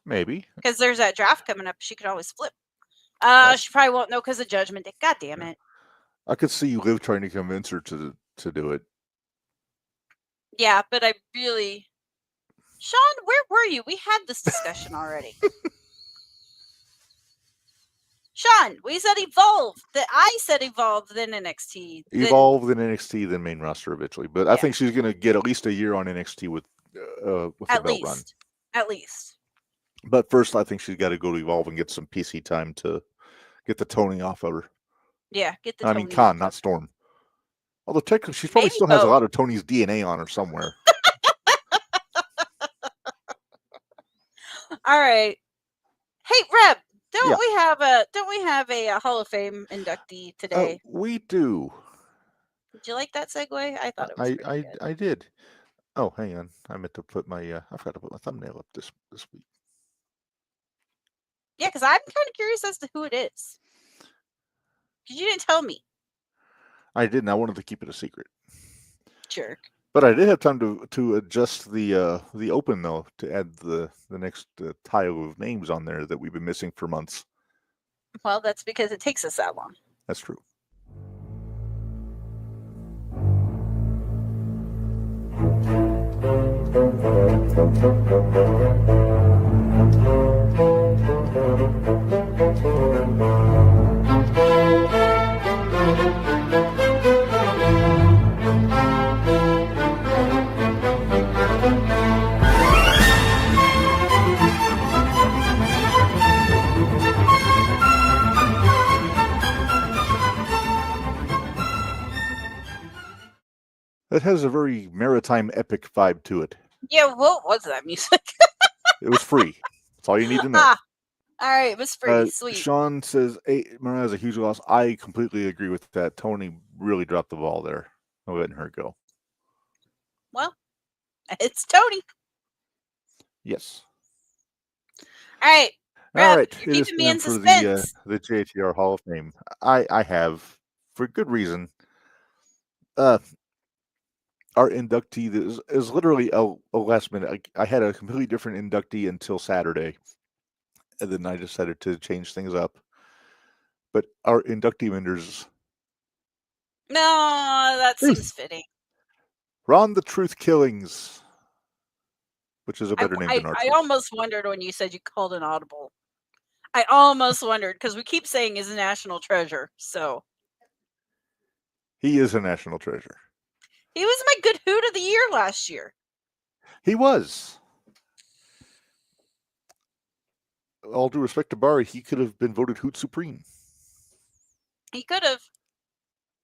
Maybe. Because there's that draft coming up. She could always flip. She probably won't know because of Judgment Day. God damn it. I could see Liv trying to convince her to do it. Yeah, but I really... Sean, where were you? We had this discussion already. Sean, we said Evolve. I said Evolve, then NXT. Evolve, then NXT, then main roster eventually. But I think she's going to get at least a year on NXT with the belt run. At least. But first, I think she's got to go to Evolve and get some PC time to get the Tony off of her. Yeah, get the Tony. I mean, Khan, not Storm. Although technically, she probably still has a lot of Tony's DNA on her somewhere. All right. Hey, Reb, don't we have a Hall of Fame inductee today? We do. Did you like that segue? I thought it was pretty good. I did. Oh, hang on. I meant to put my I forgot to put my thumbnail up this week. Yeah, because I'm kind of curious as to who it is. Because you didn't tell me. I didn't. I wanted to keep it a secret. Jerk. But I did have time to adjust the open though to add the next tile of names on there that we've been missing for months. Well, that's because it takes us that long. That's true. It has a very maritime epic vibe to it. Yeah, what was that music? It was free. That's all you need to know. All right, it was free. Sweet. Sean says, hey, Mariah is a huge loss. I completely agree with that. Tony really dropped the ball there. I'm letting her go. Well, it's Tony. Yes. All right. All right. You're It is keeping me in time for suspense. the JTR Hall of Fame. I have, for good reason. Our inductee is literally a last minute. I had a completely different inductee until Saturday, and then I decided to change things up. But our inductee Minderz. No, that seems fitting. Ron the Truth Killings, which is a better name than our I Truth. almost wondered when you said you called an audible. I almost wondered because we keep saying he's a national treasure. So he is a national treasure. He was my good hoot of the year last year. He was. All due respect to Barry, he could have been voted Hoot Supreme. He could have.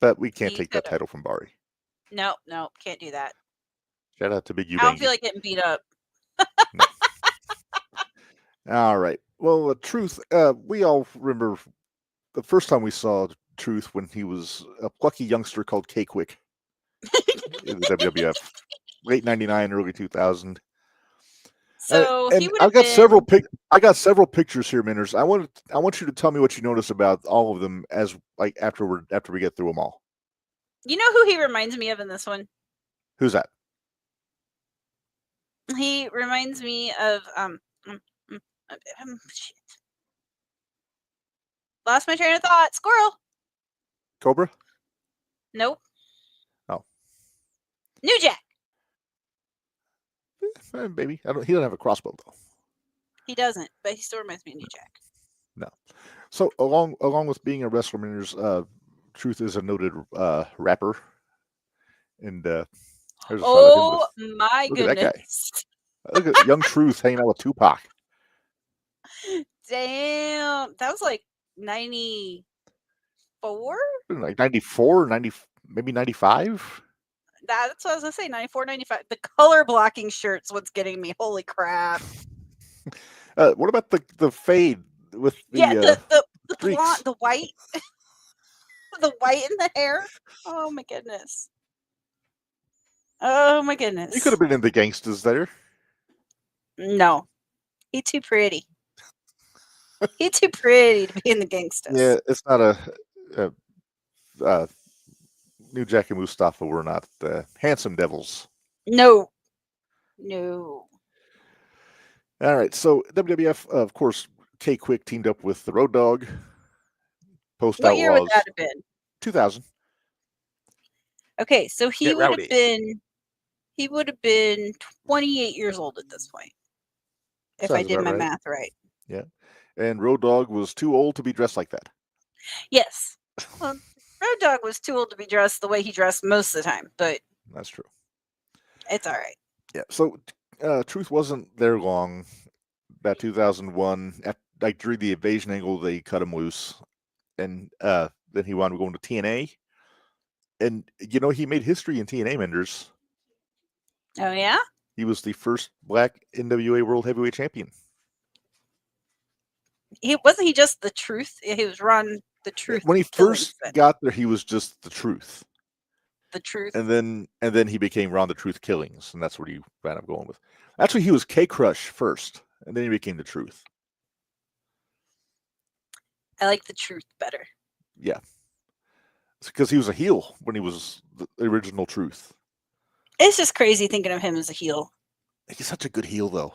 But we can't take that title from Barry. No, can't do that. Shout out to Big U. I don't feel like getting beat up. No. All right. Well, Truth, we all remember the first time we saw Truth when he was a plucky youngster called K-Quick in the WWF. Late 99, early 2000. So and he would I have got been... I got several pictures here, Minderz. I want you to tell me what you notice about all of them as after we get through them all. You know who he reminds me of in this one? Who's that? He reminds me of shit. Lost my train of thought. Squirrel. Cobra? Nope. Oh. New Jack. Maybe. He doesn't have a crossbow though. He doesn't, but he still reminds me of New Jack. No. So along with being a wrestler, Minderz, Truth is a noted rapper. And there's a shot of him my look goodness. At that guy. Look at young Truth hanging out with Tupac. Damn. That was like 94? Like 94, 90, maybe 95? That's what I was going to say, 94, 95. The color blocking shirt's what's getting me. Holy crap. What about the fade with the the blonde, the white? The white in the hair? Oh my goodness. Oh my goodness. You could have been in the Gangsters there. No. He's too pretty. He's too pretty to be in the Gangsters. Yeah, it's not a New Jack and Mustafa were not handsome devils. No. All right, so WWF, of course, K-Quick teamed up with the Road Dogg. Post What Outlaws. year would that have been? 2000. Okay, so he would have been 28 years old at this point. If I did my math right. Yeah. And Road Dogg was too old to be dressed like that. Yes. Well, Road Dogg was too old to be dressed the way he dressed most of the time, but that's true. It's all right. Yeah. So Truth wasn't there long. That 2001, during the invasion angle, they cut him loose, and then he wound up going to TNA. And he made history in TNA, Minderz. Oh yeah. He was the first Black NWA World Heavyweight Champion. He wasn't. He just the Truth. He was Ron the Truth. When he first got there, he was just the Truth. The Truth. And then he became Ron the Truth Killings, and that's what he wound up going with. Actually, he was K Crush first, and then he became the Truth. I like the Truth better. Yeah, it's because he was a heel when he was the original Truth. It's just crazy thinking of him as a heel. He's such a good heel, though.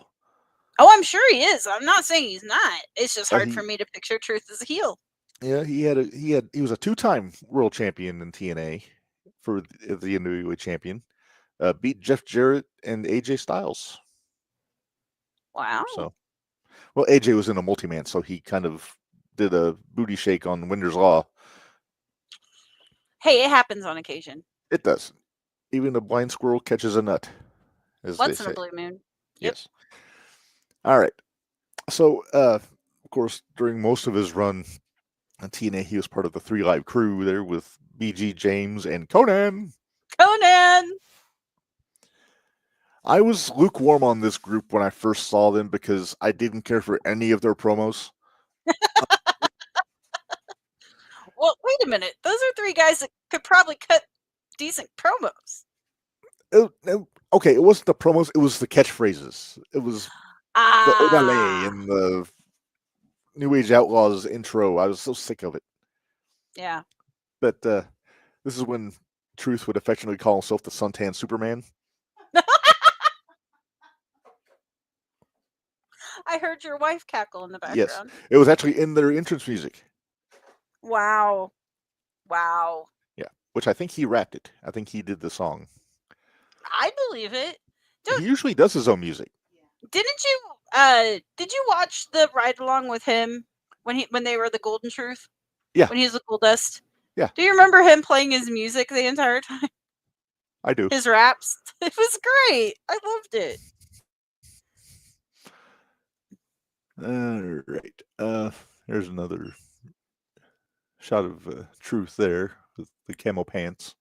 Oh, I'm sure he is. I'm not saying he's not. It's just hard for me to picture Truth as a heel. Yeah, he was a 2-time world champion in TNA for the NWA champion. Beat Jeff Jarrett and AJ Styles. Wow. So, well, AJ was in a multi-man, so he kind of did a booty shake on Winder's Law. Hey, it happens on occasion. It does. Even a blind squirrel catches a nut. Once in a blue moon. Yep. Yes. All right. So, of course, during most of his run on TNA, he was part of the 3 Live crew there with BG James and Conan. I was lukewarm on this group when I first saw them because I didn't care for any of their promos. Well, wait a minute. Those are three guys that could probably cut decent promos. Okay, it wasn't the promos; it was the catchphrases. It was the Odale and the New Age Outlaws intro. I was so sick of it. Yeah. But this is when Truth would affectionately call himself the Suntan Superman. I heard your wife cackle in the background. Yes, it was actually in their entrance music. Wow. Yeah, which I think he rapped it. I think he did the song. I believe it. Dude, he usually does his own music. Did you watch the ride along with him when they were the Golden Truth? Yeah. When he was the Goldust? Yeah. Do you remember him playing his music the entire time? I do. His raps? It was great. I loved it. All right. There's another shot of Truth there with the camo pants.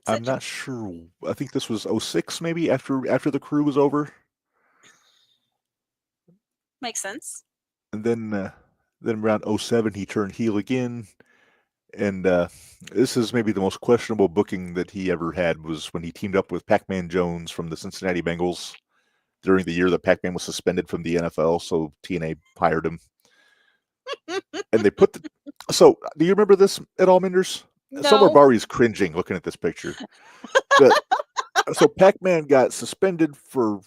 I'm not sure. I think this was 06 maybe after the crew was over. Makes sense. And then around 07 he turned heel again. And this is maybe the most questionable booking that he ever had was when he teamed up with Pac-Man Jones from the Cincinnati Bengals during the year that Pac-Man was suspended from the NFL. So TNA hired him. And they put so do you remember this at all, Minderz? No. Summer Bari's cringing looking at this picture. So Pac-Man got suspended for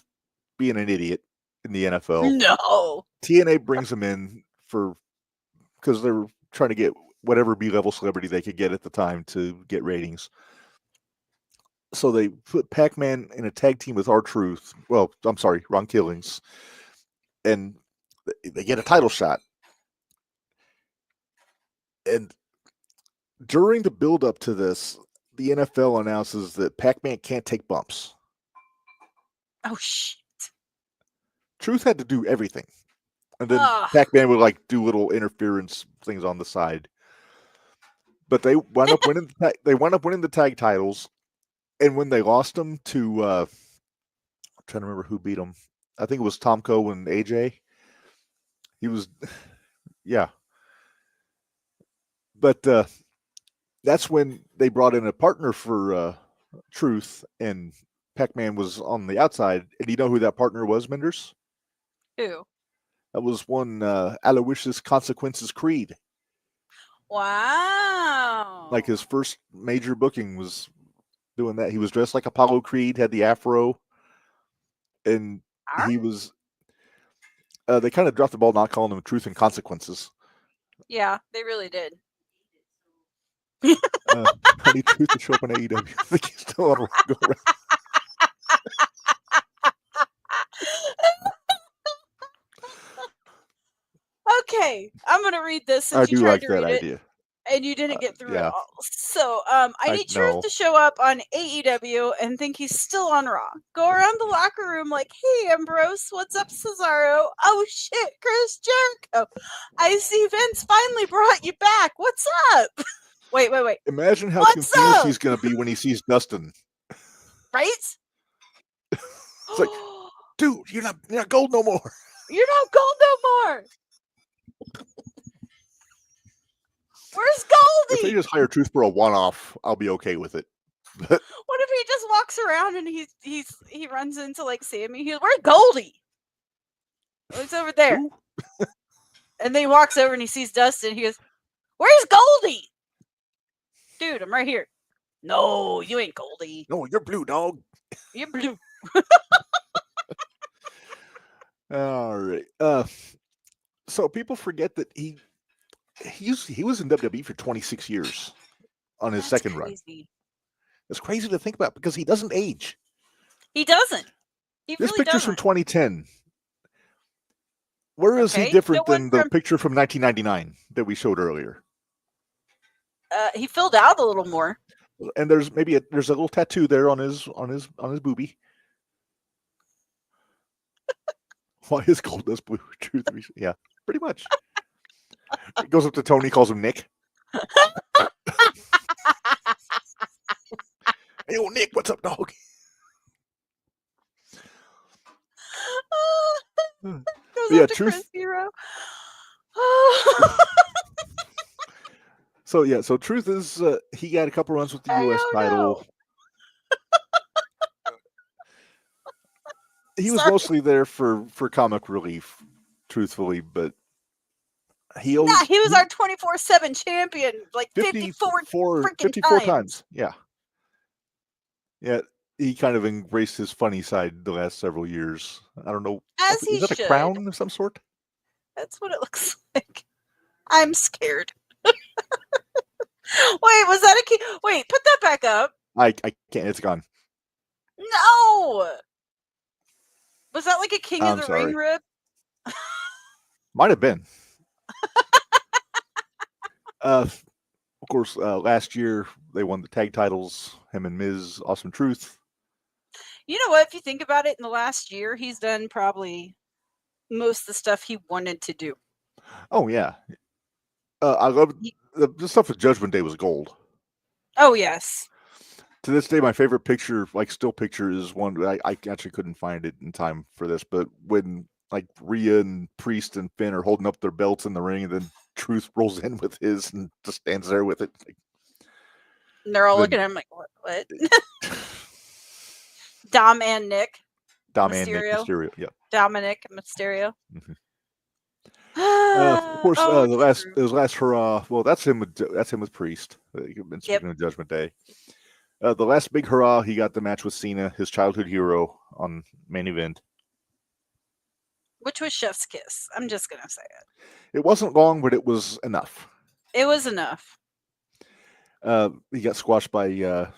being an idiot in the NFL. No. TNA brings him in because they're trying to get whatever B-level celebrity they could get at the time to get ratings. So they put Pac-Man in a tag team with R-Truth. Well, I'm sorry, Ron Killings. And they get a title shot. And during the build-up to this, the NFL announces that Pac-Man can't take bumps. Oh, shit. Truth had to do everything. And then Pac-Man would do little interference things on the side. But they wound up winning the tag titles. And when they lost them to I'm trying to remember who beat them. I think it was Tomko and AJ. He was yeah. But that's when they brought in a partner for Truth, and Pac-Man was on the outside. And do you know who that partner was, Minderz? Who? That was one Aloysius Consequences Creed. Wow. Like his first major booking was doing that. He was dressed like Apollo Creed, had the afro, and he was. They kind of dropped the ball not calling him Truth and Consequences. Yeah, they really did. I need Truth to show up on AEW. I think he's still on go around. Okay, I'm gonna read this since I you do tried like to that read idea. it and you didn't get through it yeah. all. So I need Truth to show up on AEW and think he's still on Raw. Go around the locker room like, "Hey, Ambrose, what's up, Cesaro? Oh shit, Chris Jericho! I see Vince finally brought you back. What's up?" Wait. Imagine how confused he's gonna be when he sees Dustin. Right? It's like, dude, you're not gold no more. You're not gold no more. Where's Goldie? If they just hire Truth for a one-off, I'll be okay with it. What if he just walks around and he runs into Sammy? He's where's Goldie? Oh, it's over there. And then he walks over and he sees Dustin. He goes, "Where's Goldie?" "Dude, I'm right here." "No, you ain't Goldie." "No, you're blue, dog." "You're blue." All right. So people forget that he was in WWE for 26 years on his second run. It's crazy to think about because he doesn't age. He doesn't. This picture's from 2010. Where is he different than the picture from 1999 that we showed earlier? He filled out a little more. And there's a little tattoo there on his boobie. Why is Goldust blue? Truth, yeah, pretty much. He goes up to Tony, calls him Nick. "Hey, old Nick, what's up, dog?" Goes up to Truth. Chris Hero. So yeah, so truth is he got a couple runs with the U.S. title. He was mostly there for comic relief, truthfully, but he was our 24/7 champion, like 54 freaking times. Yeah. Yeah, he kind of embraced his funny side the last several years. I don't know. As he is that should. A crown of some sort? That's what it looks like. I'm scared. Wait, was that a key? Wait, put that back up. I can't. It's gone. No. Was that like a King of the Ring rib? Might have been. Of course, last year they won the tag titles. Him and Miz, Awesome Truth. You know what? If you think about it, in the last year, he's done probably most of the stuff he wanted to do. Oh yeah, I love the stuff with Judgment Day was gold. Oh yes. To this day, my favorite picture, like still picture, is one I actually couldn't find it in time for this, but when like Rhea and Priest and Finn are holding up their belts in the ring, and then Truth rolls in with his and just stands there with it. And they're all looking at him like, what? Dom and Nick. Mysterio. Yeah. Dominic Mysterio. Mm-hmm. Of course, the last hurrah. Well, that's him with Priest. Speaking of Judgment Day. The last big hurrah, he got the match with Cena, his childhood hero, on main event. Which was Chef's Kiss. I'm just going to say it. It wasn't long, but it was enough. It was enough. He got squashed by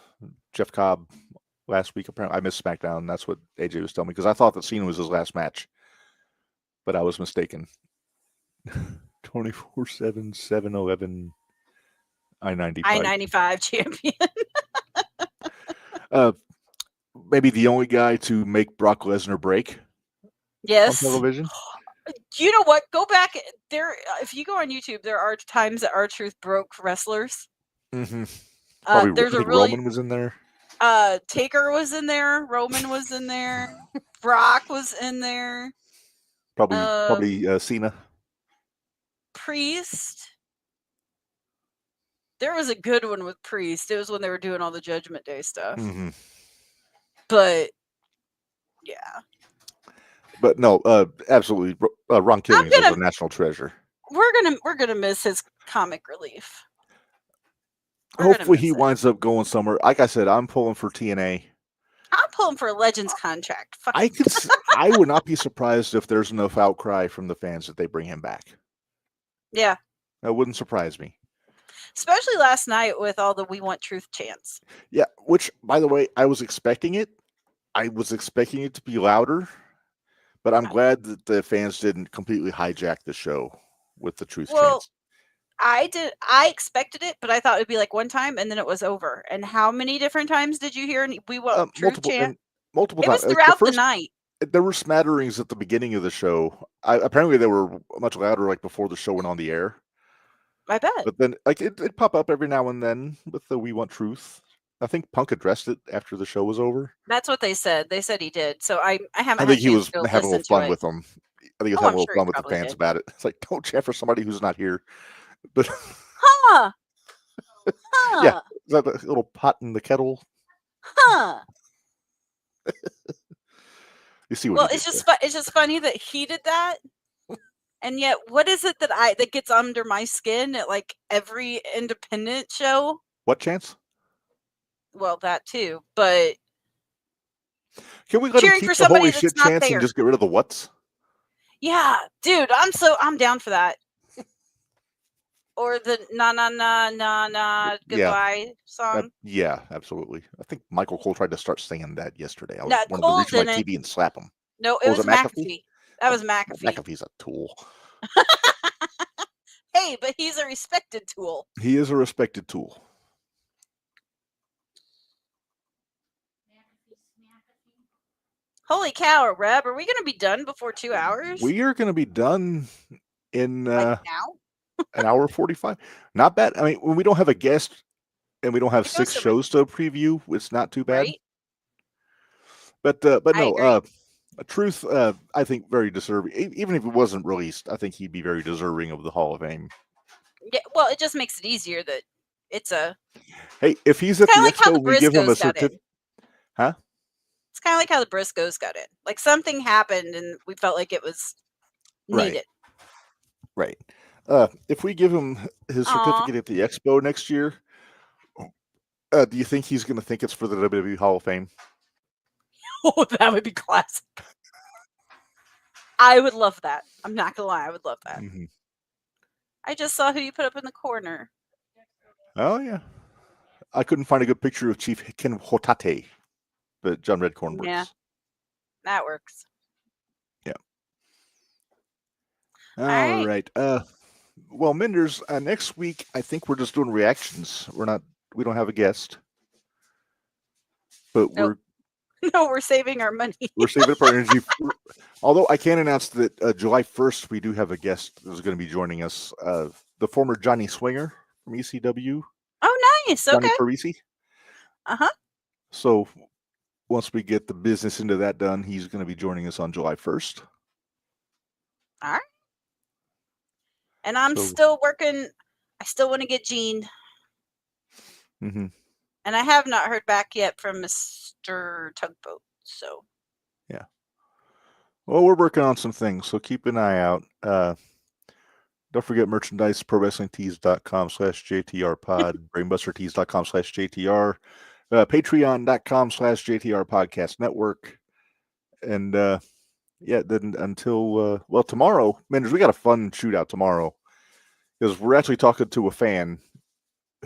Jeff Cobb last week. Apparently, I missed SmackDown. That's what AJ was telling me, because I thought that Cena was his last match. But I was mistaken. 24/7, 7-Eleven, I-95. I-95 champion. Maybe the only guy to make Brock Lesnar break. Yes. On television. You know what? Go back there. If you go on YouTube, there are times that R-Truth broke wrestlers. Mm-hmm. Roman was in there. Taker was in there. Roman was in there. Brock was in there. Probably Cena. Priest. There was a good one with Priest. It was when they were doing all the Judgment Day stuff. Mm-hmm. But yeah. But no, absolutely. Ron Killings is a national treasure. We're gonna miss his comic relief. Hopefully he winds up going somewhere. Like I said, I'm pulling for TNA. I'm pulling for a Legends contract. I would not be surprised if there's enough outcry from the fans that they bring him back. Yeah. That wouldn't surprise me. Especially last night with all the "We Want Truth" chants. Yeah, which, by the way, I was expecting it. I was expecting it to be louder, but I'm glad that the fans didn't completely hijack the show with the Truth chants. I expected it, but I thought it would be like one time and then it was over. And how many different times did you hear "We Want Truth" chant? Multiple times. It was throughout the night. There were smatterings at the beginning of the show. Apparently, they were much louder, like before the show went on the air. I bet. But then, like it'd pop up every now and then with the "We Want Truth." I think Punk addressed it after the show was over. That's what they said. They said he did. So I haven't. I think he was having a little fun with them. I think he was having a little fun with the fans about it. It's like, don't chat for somebody who's not here. But yeah, is that a little pot in the kettle? You see what? Well, it's just funny that he did that, and yet what is it that gets under my skin at like every independent show? What chance? Well, that too, but can we let him keep the holy shit chance and just get rid of the whats? Yeah, dude, I'm down for that. Or the na goodbye song. Yeah, absolutely. I think Michael Cole tried to start singing that yesterday. I wanted to reach my TV and slap him. No, it was McAfee. That was McAfee. McAfee's a tool. Hey, but he's a respected tool. He is a respected tool. Holy cow, Reb, are we going to be done before 2 hours? We are going to be done in now? An hour 45. Not bad. I mean, when we don't have a guest and we don't have 6 shows to preview, it's not too bad. Right? But no, Truth, I think very deserving. Even if it wasn't released, I think he'd be very deserving of the Hall of Fame. Yeah, well, it just makes it easier that it's a. Hey, if he's at the like how expo, the we give him a Briscoes got in. certificate. Huh? It's kind of like how the Briscoes got in. Like something happened and we felt like it was needed. Right. If we give him his certificate at the expo next year, do you think he's going to think it's for the WWE Hall of Fame? Oh, that would be classic. I would love that. I'm not going to lie. I would love that. Mm-hmm. I just saw who you put up in the corner. Oh, yeah. I couldn't find a good picture of Chief Ken Hotate, but John Redcorn works. Yeah, that works. Yeah. All right. Well, Minderz, next week, I think we're just doing reactions. We don't have a guest, but nope. we're saving our money. We're saving up our energy. Although I can announce that July 1st, we do have a guest that's going to be joining us, the former Johnny Swinger from ECW. Oh, nice. Johnny Okay. Parisi. Uh-huh. So once we get the business into that done, he's going to be joining us on July 1st. All right. And I'm still working. I still want to get Gene. Mm-hmm. And I have not heard back yet from Mr. Tugboat. So. Yeah. Well, we're working on some things, so keep an eye out. Don't forget merchandise, prowrestlingtees.com/JTRpod, brainbustertees.com/JTR, patreon.com/JTR Podcast Network. And then until, tomorrow, Minderz, we got a fun shootout tomorrow because we're actually talking to a fan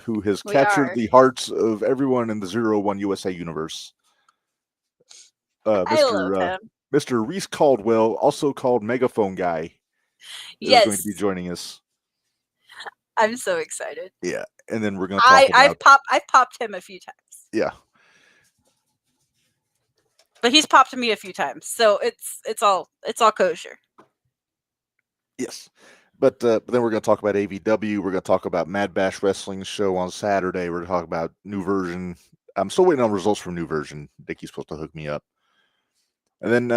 who has captured the hearts of everyone in the 01 USA universe. I love him. Mr. Reese Caldwell, also called Megaphone Guy, is going to be joining us. I'm so excited. Yeah, and then we're going to talk about... I've popped him a few times. Yeah. But he's popped me a few times, so it's all kosher. Yes. But then we're going to talk about AVW. We're going to talk about Mad Bash Wrestling show on Saturday. We're going to talk about New Version. I'm still waiting on results from New Version. Dickie's supposed to hook me up. And then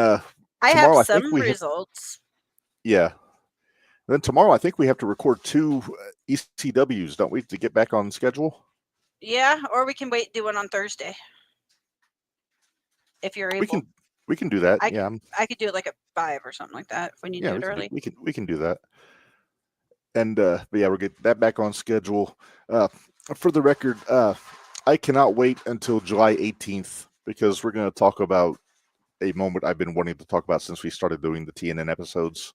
I have some results. Yeah. Then tomorrow, I think we have to record 2 ECWs, don't we, to get back on schedule? Yeah, or we can wait, do one on Thursday. If you're able. We can do that. I could do it like at 5 or something like that if we need to do it early. We can do that. And but yeah, we'll get that back on schedule. For the record, I cannot wait until July 18th because we're going to talk about a moment I've been wanting to talk about since we started doing the TNN episodes.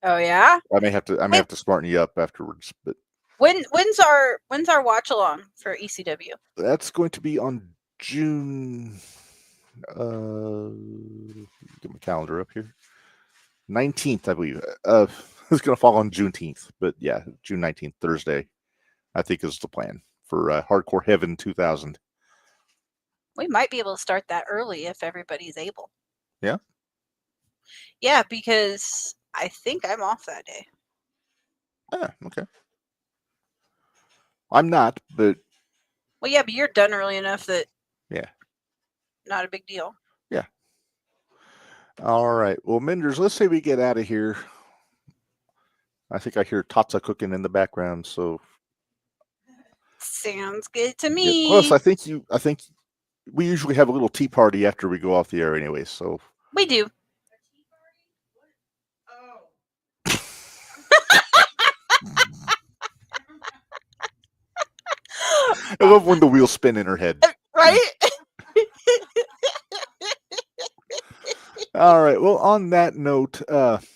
Oh yeah? I may have to smarten you up afterwards, but when's our watch along for ECW? That's going to be on June get my calendar up here. 19th, I believe. It's going to fall on Juneteenth, but yeah, June 19th, Thursday, I think is the plan for Hardcore Heaven 2000. We might be able to start that early if everybody's able. Yeah? Yeah, because I think I'm off that day. Ah, okay. I'm not, but... Well, yeah, but you're done early enough that... Yeah. Not a big deal. Yeah. All right. Well, Minderz, let's say we get out of here. I think I hear Tatsa cooking in the background, so... Sounds good to me. Yeah. Plus, I think we usually have a little tea party after we go off the air anyway, so... We do. I love when the wheels spin in her head. Right? All right. Well, on that note, let's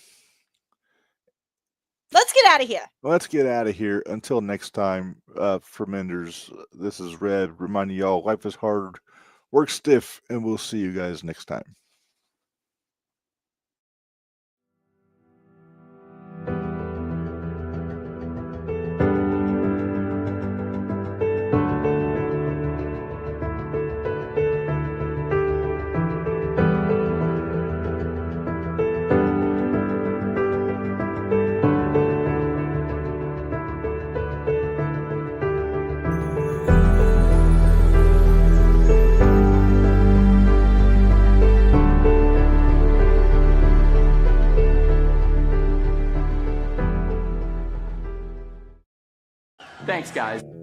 get out of here. Let's get out of here. Until next time, for Minderz, this is Reb reminding y'all life is hard, work stiff, and we'll see you guys next time. Thanks, guys.